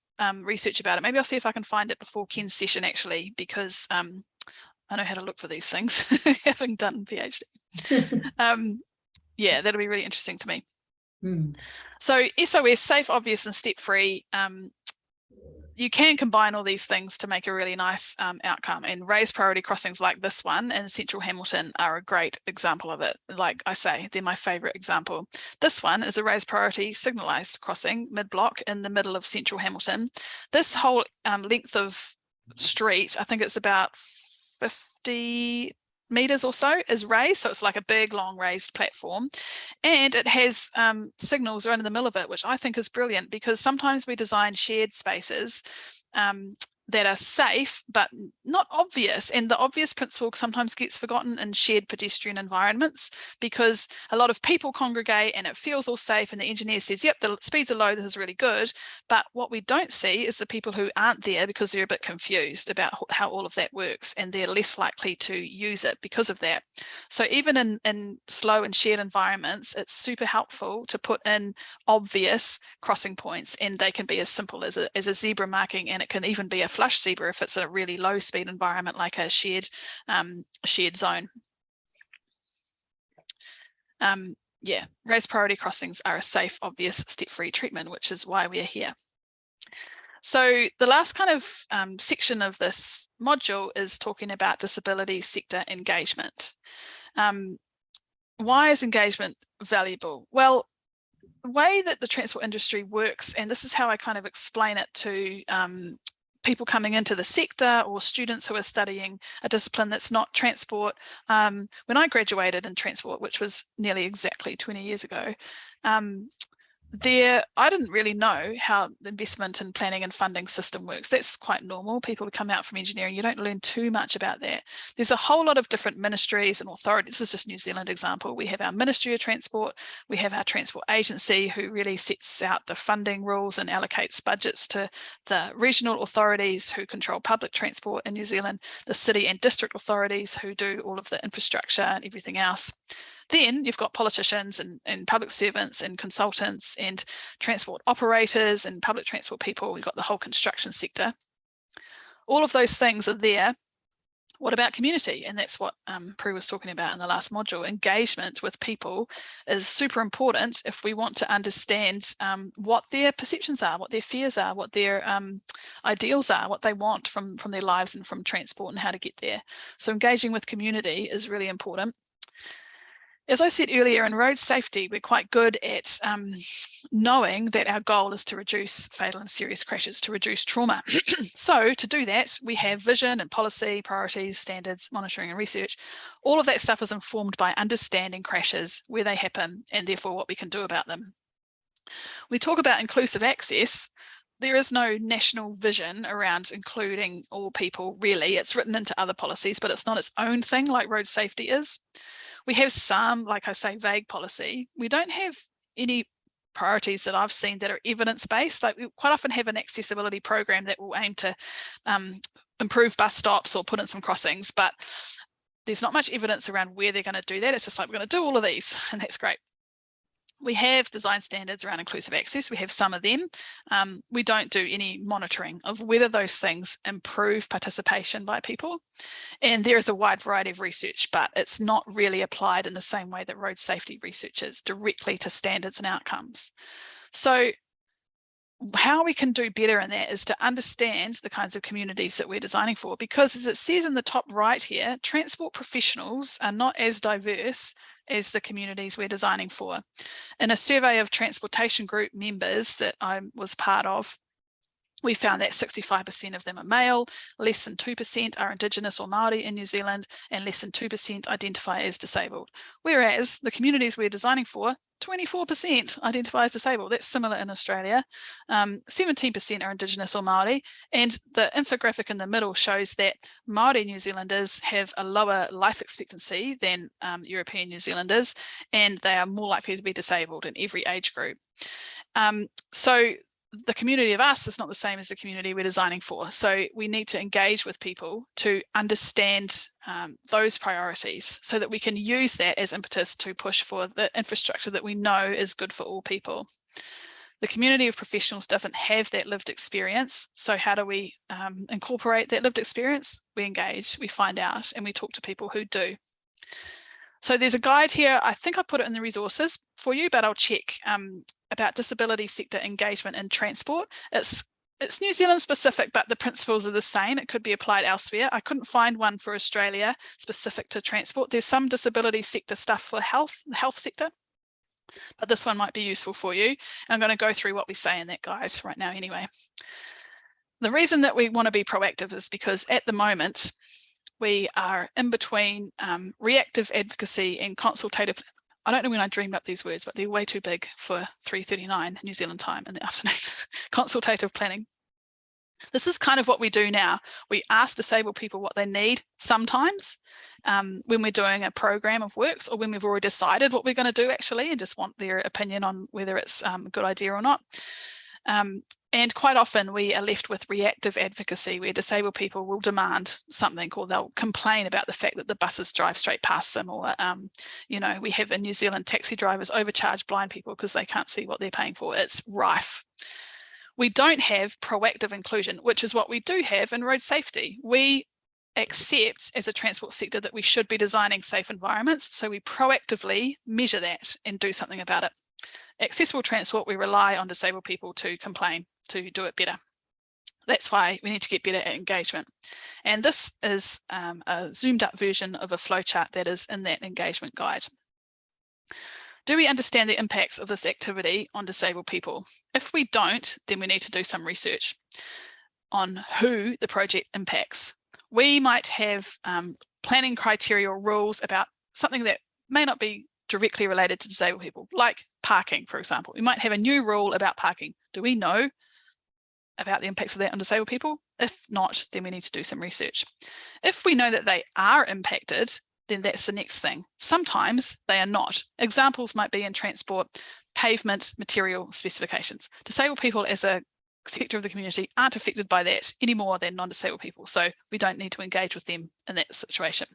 research about it. Maybe I'll see if I can find it before Ken's session actually, because I know how to look for these things, having done PhD. Yeah, that'll be really interesting to me. So SOS, safe, obvious, and step-free. You can combine all these things to make a really nice outcome, and raised priority crossings like this one in central Hamilton are a great example of it. Like I say, they're my favorite example. This one is a raised priority signalized crossing mid-block in the middle of central Hamilton. This whole length of street, I think it's about 50 meters or so, is raised, so it's like a big long raised platform, and it has signals right in the middle of it, which I think is brilliant, because sometimes we design shared spaces that are safe but not obvious, and the obvious principle sometimes gets forgotten in shared pedestrian environments because a lot of people congregate and it feels all safe, and the engineer says, yep, the speeds are low, this is really good. But what we don't see is the people who aren't there because they're a bit confused about how all of that works, and they're less likely to use it because of that. So even in slow and shared environments, it's super helpful to put in obvious crossing points, and they can be as simple as a zebra marking, and it can even be a flush zebra if it's a really low speed environment like a shared zone. Yeah, raised priority crossings are a safe, obvious, step-free treatment, which is why we are here. So the last kind of section of this module is talking about disability sector engagement. Why is engagement valuable? Well, the way that the transport industry works, and this is how I kind of explain it to people coming into the sector or students who are studying a discipline that's not transport. When I graduated in transport, which was nearly exactly 20 years ago, I didn't really know how the investment and planning and funding system works. That's quite normal. People who come out from engineering, you don't learn too much about that. There's a whole lot of different ministries and authorities. This is just New Zealand example. We have our Ministry of Transport, we have our Transport Agency, who really sets out the funding rules and allocates budgets to the regional authorities who control public transport in New Zealand, the city and district authorities who do all of the infrastructure and everything else. Then you've got politicians and public servants and consultants and transport operators and public transport people. We've got the whole construction sector. All of those things are there. What about community? And that's what Prue was talking about in the last module. Engagement with people is super important if we want to understand what their perceptions are, what their fears are, what their ideals are, what they want from their lives and from transport, and how to get there. So engaging with community is really important. As I said earlier, in road safety, we're quite good at knowing that our goal is to reduce fatal and serious crashes, to reduce trauma. So to do that, we have vision and policy, priorities, standards, monitoring and research. All of that stuff is informed by understanding crashes, where they happen, and therefore what we can do about them. We talk about inclusive access. There is no national vision around including all people, really. It's written into other policies, but it's not its own thing like road safety is. We have some, like I say, vague policy. We don't have any priorities that I've seen that are evidence-based. Like we quite often have an accessibility program that will aim to improve bus stops or put in some crossings, but there's not much evidence around where they're going to do that. It's just like, we're going to do all of these, and that's great. We have design standards around inclusive access. We have some of them. We don't do any monitoring of whether those things improve participation by people. And there is a wide variety of research, but it's not really applied in the same way that road safety research is, directly to standards and outcomes. So how we can do better in that is to understand the kinds of communities that we're designing for, because as it says in the top right here, transport professionals are not as diverse as the communities we're designing for. In a survey of transportation group members that I was part of, we found that 65% of them are male, less than 2% are Indigenous or Māori in New Zealand, and less than 2% identify as disabled. Whereas the communities we're designing for, 24% identify as disabled. That's similar in Australia. 17% are Indigenous or Māori, and the infographic in the middle shows that Māori New Zealanders have a lower life expectancy than European New Zealanders, and they are more likely to be disabled in every age group. So the community of us is not the same as the community we're designing for. So we need to engage with people to understand those priorities so that we can use that as impetus to push for the infrastructure that we know is good for all people. The community of professionals doesn't have that lived experience. So how do we incorporate that lived experience? We engage, we find out, and we talk to people who do. So there's a guide here. I think I put it in the resources for you, but I'll check about disability sector engagement in transport. It's New Zealand specific, but the principles are the same. It could be applied elsewhere. I couldn't find one for Australia specific to transport. There's some disability sector stuff for the health sector, but this one might be useful for you. And I'm going to go through what we say in that guide right now anyway. The reason that we want to be proactive is because at the moment, we are in between reactive advocacy and consultative. I don't know when I dreamed up these words, but they're way too big for 3:39 New Zealand time in the afternoon. Consultative planning. This is kind of what we do now. We ask disabled people what they need sometimes when we're doing a program of works, or when we've already decided what we're going to do actually and just want their opinion on whether it's a good idea or not. And quite often we are left with reactive advocacy, where disabled people will demand something, or they'll complain about the fact that the buses drive straight past them, or you know, we have in New Zealand taxi drivers overcharge blind people because they can't see what they're paying for. It's rife. We don't have proactive inclusion, which is what we do have in road safety. We accept as a transport sector that we should be designing safe environments, so we proactively measure that and do something about it. Accessible transport, we rely on disabled people to complain, to do it better. That's why we need to get better at engagement. And this is a zoomed up version of a flowchart that is in that engagement guide. Do we understand the impacts of this activity on disabled people? If we don't, then we need to do some research on who the project impacts. We might have planning criteria or rules about something that may not be directly related to disabled people, like parking, for example. We might have a new rule about parking. Do we know about the impacts of that on disabled people? If not, then we need to do some research. If we know that they are impacted, then that's the next thing. Sometimes they are not. Examples might be in transport, pavement material specifications. Disabled people as a sector of the community aren't affected by that any more than non-disabled people, so we don't need to engage with them in that situation.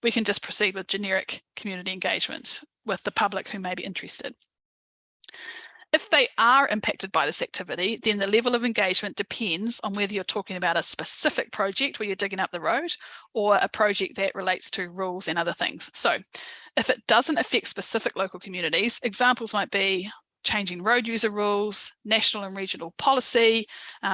We can just proceed with generic community engagement with the public who may be interested. If they are impacted by this activity, then the level of engagement depends on whether you're talking about a specific project where you're digging up the road, or a project that relates to rules and other things. So if it doesn't affect specific local communities, examples might be changing road user rules, national and regional policy,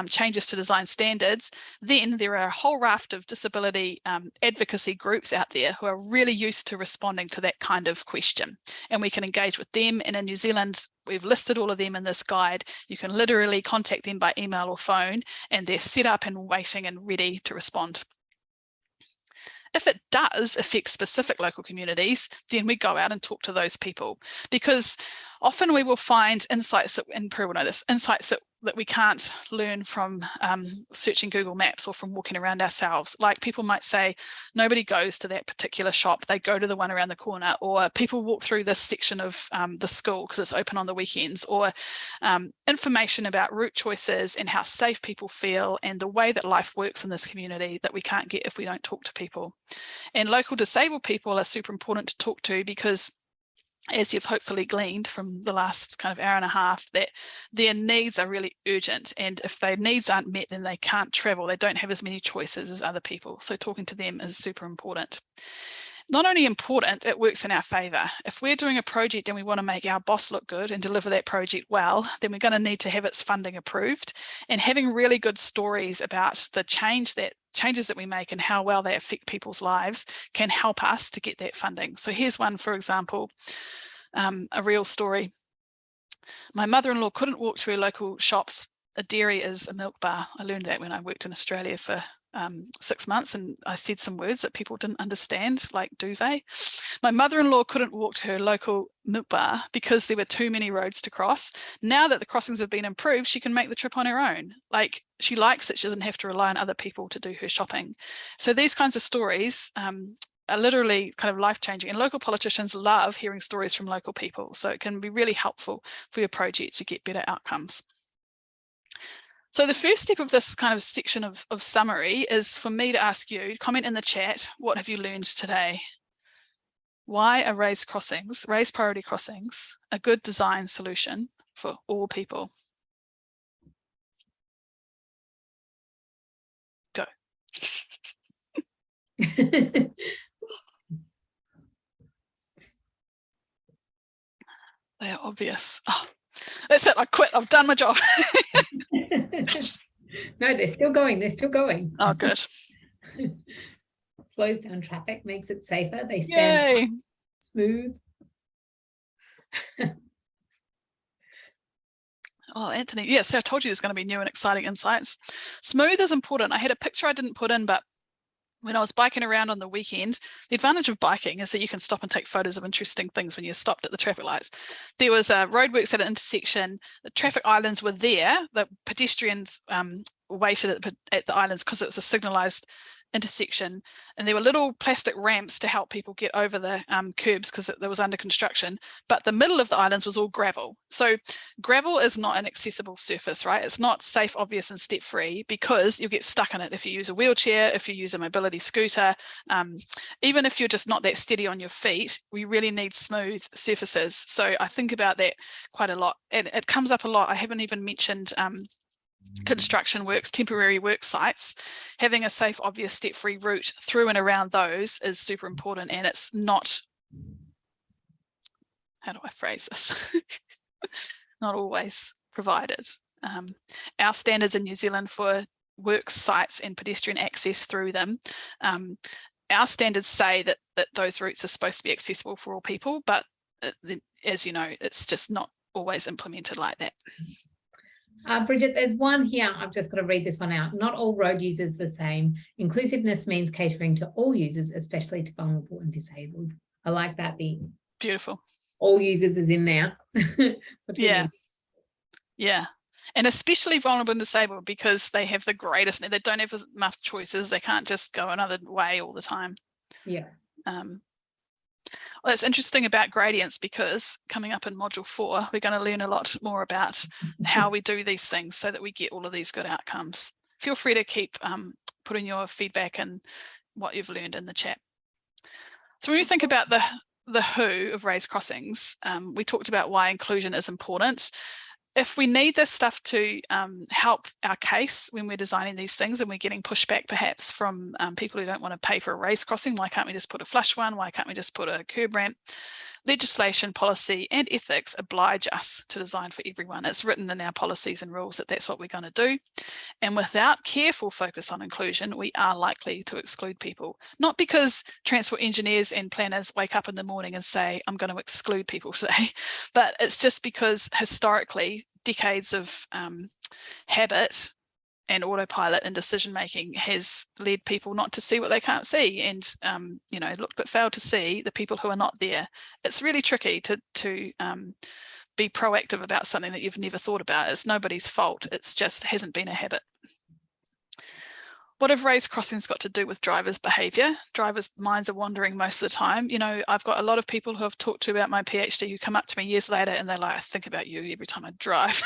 changes to design standards, then there are a whole raft of disability advocacy groups out there who are really used to responding to that kind of question. And we can engage with them. And in New Zealand, we've listed all of them in this guide. You can literally contact them by email or phone, and they're set up and waiting and ready to respond. If it does affect specific local communities, then we go out and talk to those people, because often we will find insights that, and Prue will know this, insights that we can't learn from searching Google Maps or from walking around ourselves. Like people might say, nobody goes to that particular shop, they go to the one around the corner, or people walk through this section of the school because it's open on the weekends, or information about route choices and how safe people feel and the way that life works in this community that we can't get if we don't talk to people. And local disabled people are super important to talk to, because as you've hopefully gleaned from the last kind of hour and a half, that their needs are really urgent. And if their needs aren't met, then they can't travel. They don't have as many choices as other people. So talking to them is super important. Not only important, it works in our favour. If we're doing a project and we want to make our boss look good and deliver that project well, then we're going to need to have its funding approved. And having really good stories about the changes that we make and how well they affect people's lives can help us to get that funding. So here's one, for example, a real story. My mother-in-law couldn't walk to her local shops. A dairy is a milk bar. I learned that when I worked in Australia for 6 months, and I said some words that people didn't understand, like duvet. My mother-in-law couldn't walk to her local milk bar because there were too many roads to cross. Now that the crossings have been improved, she can make the trip on her own. Like, she likes it. She doesn't have to rely on other people to do her shopping. So these kinds of stories are literally kind of life-changing, and local politicians love hearing stories from local people. So it can be really helpful for your project to get better outcomes. So the first step of this kind of section of summary is for me to ask you, comment in the chat, what have you learned today? Why are raised priority crossings, a good design solution for all people? Go. They are obvious. Oh, that's it, I quit, I've done my job. No, they're still going. They're still going. Oh, good. Slows down traffic, makes it safer. They stand Yay. smooth. Oh, Anthony, yeah, so I told you there's going to be new and exciting insights. Smooth is important. I had a picture I didn't put in, but when I was biking around on the weekend, the advantage of biking is that you can stop and take photos of interesting things when you're stopped at the traffic lights. There was roadworks at an intersection. The traffic islands were there. The pedestrians waited at the islands because it was a signalised intersection, and there were little plastic ramps to help people get over the curbs because it was under construction, but the middle of the islands was all gravel. So gravel is not an accessible surface, right? It's not safe, obvious and step free, because you'll get stuck in it if you use a wheelchair, if you use a mobility scooter, even if you're just not that steady on your feet. We really need smooth surfaces. So I think about that quite a lot, and it comes up a lot. I haven't even mentioned construction works, temporary work sites. Having a safe, obvious, step-free route through and around those is super important, and it's not, how do I phrase this? Not always provided. Our standards in New Zealand for work sites and pedestrian access through them, our standards say that those routes are supposed to be accessible for all people, but as you know, it's just not always implemented like that. Bridget, there's one here. I've just got to read this one out. Not all road users the same. Inclusiveness means catering to all users, especially to vulnerable and disabled. I like that. The beautiful. All users is in there. Yeah. Yeah. And especially vulnerable and disabled, because they have the greatest, they don't have as much choices. They can't just go another way all the time. Yeah. Well, it's interesting about gradients, because coming up in module 4, we're going to learn a lot more about how we do these things so that we get all of these good outcomes. Feel free to keep putting your feedback and what you've learned in the chat. So when we think about the who of raised crossings, we talked about why inclusion is important. If we need this stuff to help our case when we're designing these things, and we're getting pushback perhaps from people who don't want to pay for a raised crossing, why can't we just put a flush one? Why can't we just put a curb ramp? legislation, policy, and ethics oblige us to design for everyone. It's written in our policies and rules that that's what we're going to do. And without careful focus on inclusion, we are likely to exclude people. Not because transport engineers and planners wake up in the morning and say, I'm going to exclude people today, but it's just because historically, decades of habit and autopilot and decision making has led people not to see what they can't see, and you know, look but fail to see the people who are not there. It's really tricky to be proactive about something that you've never thought about. It's nobody's fault. It's just hasn't been a habit. What have raised crossings got to do with drivers' behaviour? Drivers' minds are wandering most of the time. You know, I've got a lot of people who I've talked to about my PhD who come up to me years later and they're like, I think about you every time I drive.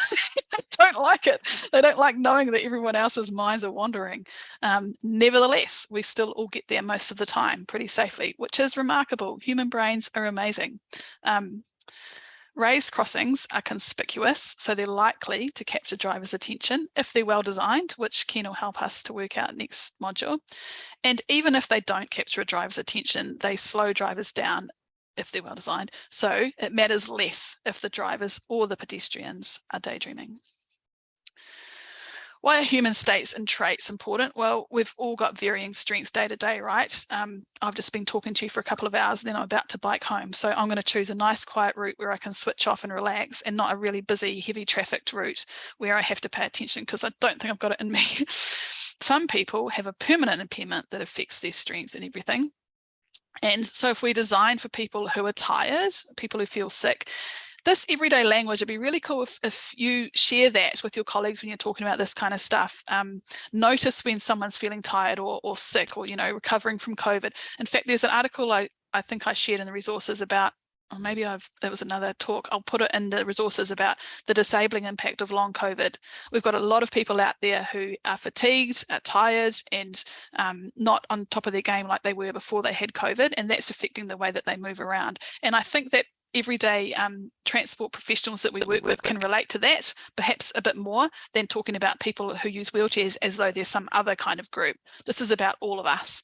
They don't like it. They don't like knowing that everyone else's minds are wandering. Nevertheless, we still all get there most of the time pretty safely, which is remarkable. Human brains are amazing. Raised crossings are conspicuous, so they're likely to capture drivers' attention if they're well designed, which Ken will help us to work out next module. And even if they don't capture a driver's attention, they slow drivers down if they're well designed. So it matters less if the drivers or the pedestrians are daydreaming. Why are human states and traits important? Well, we've all got varying strengths day to day, right? I've just been talking to you for a couple of hours, and then I'm about to bike home. So I'm going to choose a nice quiet route where I can switch off and relax, and not a really busy, heavy trafficked route where I have to pay attention because I don't think I've got it in me. Some people have a permanent impairment that affects their strength and everything. And so if we design for people who are tired, people who feel sick, this everyday language, it'd be really cool if you share that with your colleagues when you're talking about this kind of stuff. Notice when someone's feeling tired or sick, or, you know, recovering from COVID. In fact, there's an article I think I shared in the resources about, or maybe that was another talk, I'll put it in the resources, about the disabling impact of long COVID. We've got a lot of people out there who are fatigued, are tired, and not on top of their game like they were before they had COVID, and that's affecting the way that they move around. And I think that everyday transport professionals that we work with can relate to that, perhaps a bit more than talking about people who use wheelchairs as though there's some other kind of group. This is about all of us.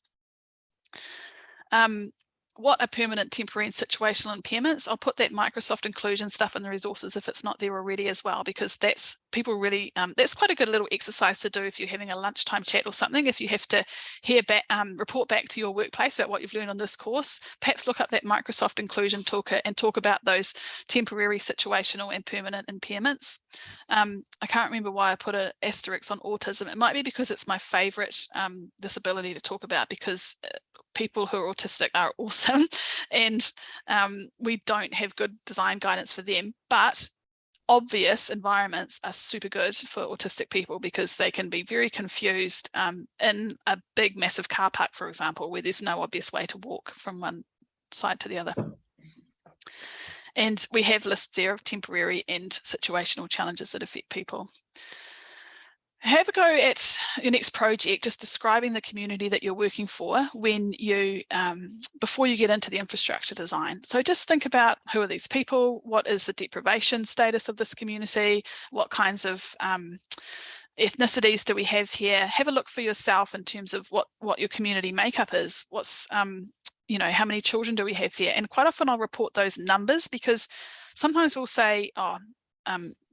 What are permanent, temporary, and situational impairments? I'll put that Microsoft inclusion stuff in the resources if it's not there already as well, because that's people really, that's quite a good little exercise to do if you're having a lunchtime chat or something. If you have to hear back, report back to your workplace about what you've learned on this course, perhaps look up that Microsoft inclusion toolkit and talk about those temporary, situational, and permanent impairments. I can't remember why I put an asterisk on autism. It might be because it's my favorite disability to talk about, because people who are autistic are awesome, and we don't have good design guidance for them, but obvious environments are super good for autistic people because they can be very confused in a big massive car park, for example, where there's no obvious way to walk from one side to the other. And we have lists there of temporary and situational challenges that affect people. Have a go at your next project, just describing the community that you're working for when you, before you get into the infrastructure design. So just think about, who are these people? What is the deprivation status of this community? What kinds of ethnicities do we have here? Have a look for yourself in terms of what your community makeup is. What's, you know, how many children do we have here? And quite often I'll report those numbers, because sometimes we'll say, oh,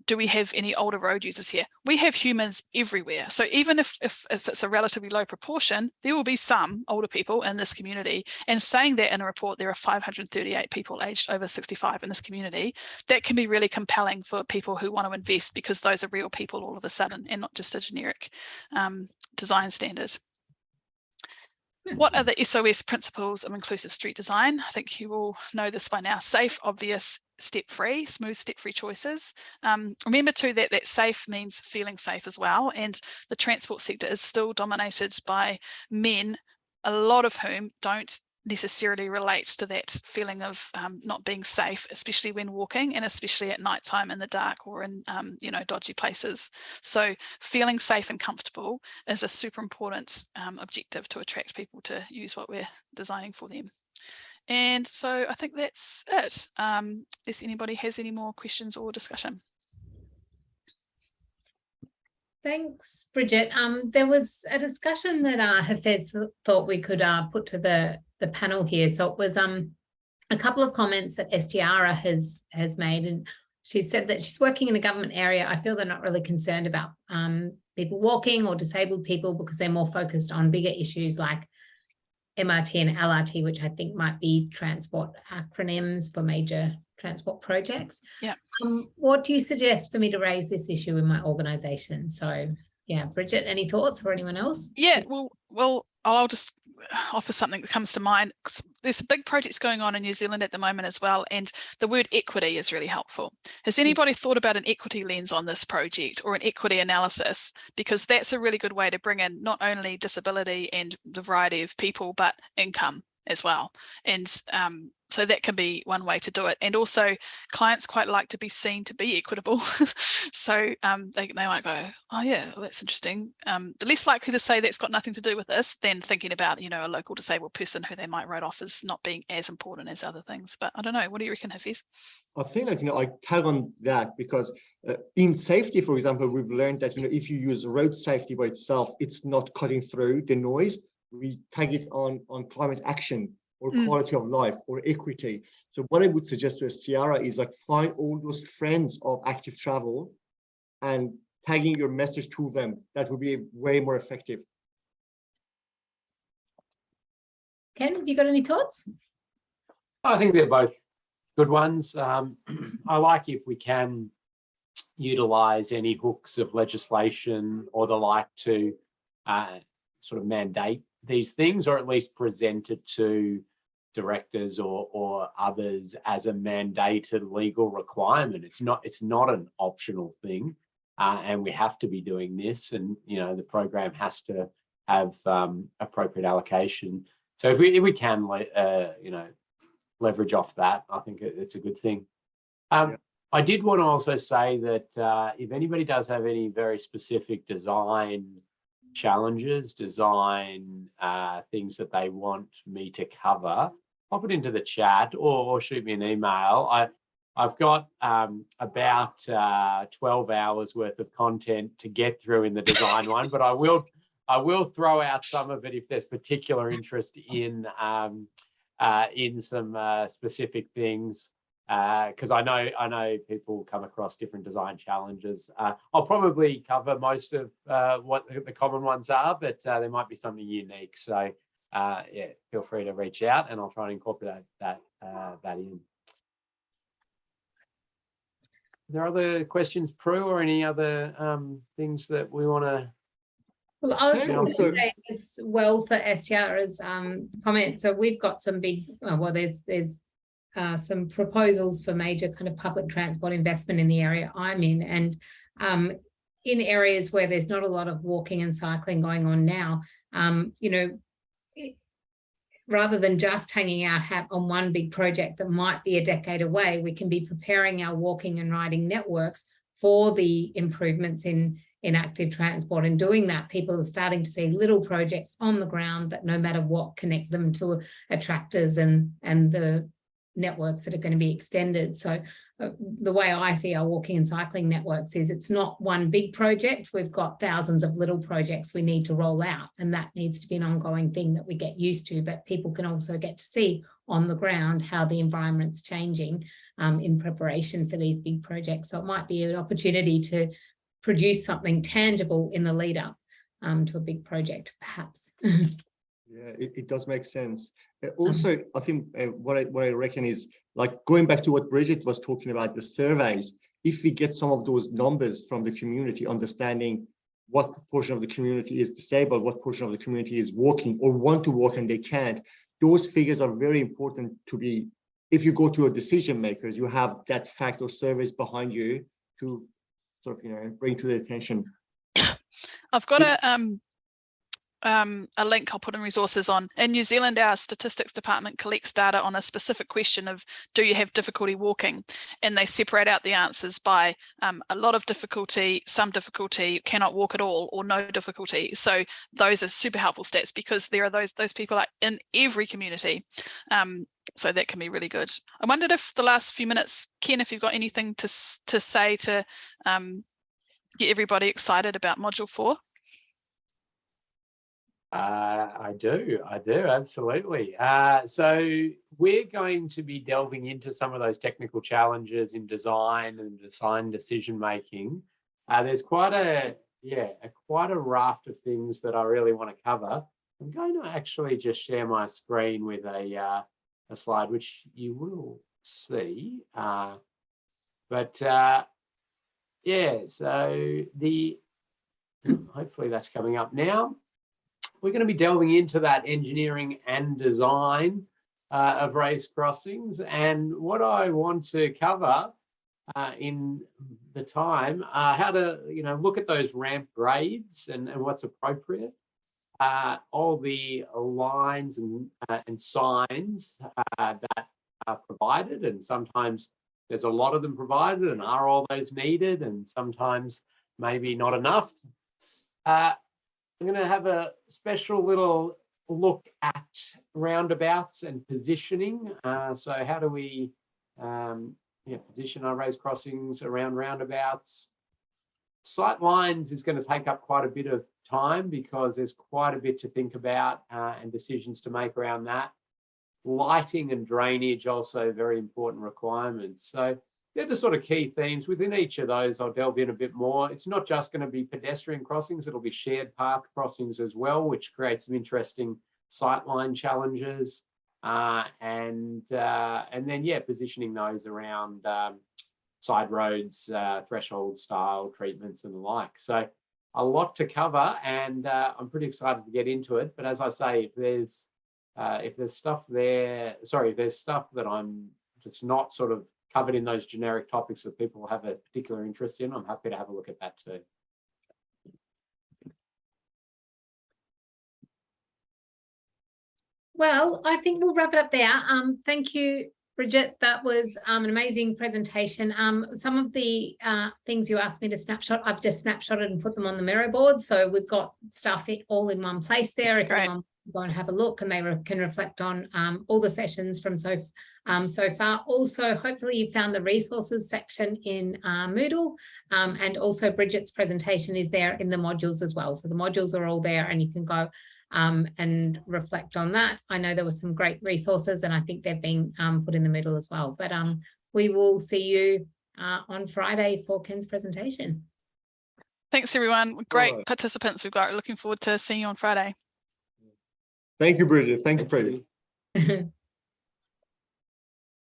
do we have any older road users here? We have humans everywhere. So even if it's a relatively low proportion, there will be some older people in this community. And saying that in a report, there are 538 people aged over 65 in this community, that can be really compelling for people who want to invest, because those are real people all of a sudden, and not just a generic design standard. What are the SOS principles of inclusive street design? I think you all know this by now. Safe, obvious, step-free, smooth step-free choices. Remember too that safe means feeling safe as well. And the transport sector is still dominated by men, a lot of whom don't necessarily relate to that feeling of not being safe, especially when walking, and especially at nighttime in the dark or in you know, dodgy places. So feeling safe and comfortable is a super important objective to attract people to use what we're designing for them. And so I think that's it. If anybody has any more questions or discussion. Thanks, Bridget. There was a discussion that Hafez thought we could put to the panel here. So it was a couple of comments that Estiara has made, and she said that she's working in a government area. I feel they're not really concerned about people walking or disabled people because they're more focused on bigger issues like MRT and LRT, which I think might be transport acronyms for major transport projects. Yeah. What do you suggest for me to raise this issue in my organisation? So, yeah, Bridget, any thoughts or anyone else? Yeah, well, I'll just offer something that comes to mind. There's some big projects going on in New Zealand at the moment as well, and the word equity is really helpful. Has anybody thought about an equity lens on this project or an equity analysis? Because that's a really good way to bring in not only disability and the variety of people, but income as well. And so that can be one way to do it. And also clients quite like to be seen to be equitable. So they might go, oh yeah, well, that's interesting. The less likely to say that's got nothing to do with this than thinking about, you know, a local disabled person who they might write off as not being as important as other things. But I don't know, what do you reckon, Hafiz? I think that, I tag on that because in safety, for example, we've learned that, if you use road safety by itself, it's not cutting through the noise. We tag it on climate action or quality of life or equity. So what I would suggest to Estiara is like find all those friends of active travel and tagging your message to them. That would be way more effective. Ken, have you got any thoughts? I think they're both good ones. I like if we can utilize any hooks of legislation or the like to sort of mandate these things, or at least present it to directors or others as a mandated legal requirement. It's not an optional thing, and we have to be doing this, and the program has to have appropriate allocation. So if we can leverage off that, I think it's a good thing. I did want to also say that if anybody does have any very specific design challenges, design things that they want me to cover, pop it into the chat or shoot me an email. I've got about 12 hours worth of content to get through in the design one, but I will throw out some of it if there's particular interest in some specific things, because I know people come across different design challenges. I'll probably cover most of what the common ones are, but there might be something unique. So yeah, feel free to reach out, and I'll try and incorporate that in. Are there other questions, Prue, or any other things that we want to? Well, I was just going to Also- say as well for Estiara's comment. So we've got some big, there's some proposals for major kind of public transport investment in the area I'm in, and in areas where there's not a lot of walking and cycling going on now, rather than just hanging our hat on one big project that might be a decade away, we can be preparing our walking and riding networks for the improvements in active transport. And doing that, people are starting to see little projects on the ground that no matter what connect them to attractors and the networks that are going to be extended. So the way I see our walking and cycling networks is it's not one big project. We've got thousands of little projects we need to roll out, and that needs to be an ongoing thing that we get used to, but people can also get to see on the ground how the environment's changing in preparation for these big projects. So it might be an opportunity to produce something tangible in the lead up to a big project, perhaps. Yeah, it does make sense. Also, I think what I reckon is, like, going back to what Bridget was talking about, the surveys, if we get some of those numbers from the community, understanding what proportion of the community is disabled, what portion of the community is walking or want to walk and they can't, those figures are very important to be, if you go to a decision makers, you have that fact or surveys behind you to sort of, bring to their attention. I've got a link I'll put in resources on. In New Zealand, our statistics department collects data on a specific question of, do you have difficulty walking? And they separate out the answers by a lot of difficulty, some difficulty, cannot walk at all, or no difficulty. So those are super helpful stats, because there are those people are in every community. So that can be really good. I wondered if the last few minutes, Ken, if you've got anything to say to get everybody excited about Module 4. I do, absolutely. So we're going to be delving into some of those technical challenges in design and design decision making. There's quite a raft of things that I really want to cover. I'm going to actually just share my screen with a slide, which you will see. So hopefully that's coming up now. We're going to be delving into that engineering and design of race crossings. And what I want to cover in the time, how to look at those ramp grades and what's appropriate, all the lines and signs that are provided, and sometimes there's a lot of them provided, and are all those needed, and sometimes maybe not enough. I'm going to have a special little look at roundabouts and positioning. So how do we position our race crossings around roundabouts? Sight lines is going to take up quite a bit of time because there's quite a bit to think about and decisions to make around that. Lighting and drainage also very important requirements. So they're the sort of key themes. Within each of those, I'll delve in a bit more. It's not just going to be pedestrian crossings, it'll be shared path crossings as well, which creates some interesting sightline challenges. And then, positioning those around side roads, threshold style treatments and the like. So a lot to cover, and I'm pretty excited to get into it. But as I say, if there's stuff that I'm just not sort of covered in those generic topics that people have a particular interest in, I'm happy to have a look at that too. Well, I think we'll wrap it up there. Thank you, Bridget. That was an amazing presentation. Some of the things you asked me to snapshot, I've just snapshotted and put them on the Miro board. So we've got stuff all in one place there. If anyone wants to go and have a look, and they can reflect on all the sessions from so far. Also, hopefully you found the resources section in Moodle, and also Bridget's presentation is there in the modules as well. So the modules are all there, and you can go and reflect on that. I know there were some great resources, and I think they've been put in the middle as well. But we will see you on Friday for Ken's presentation. Thanks, everyone. Great participants we've got. Looking forward to seeing you on Friday. Thank you, Bridget. Thank you, Bridget.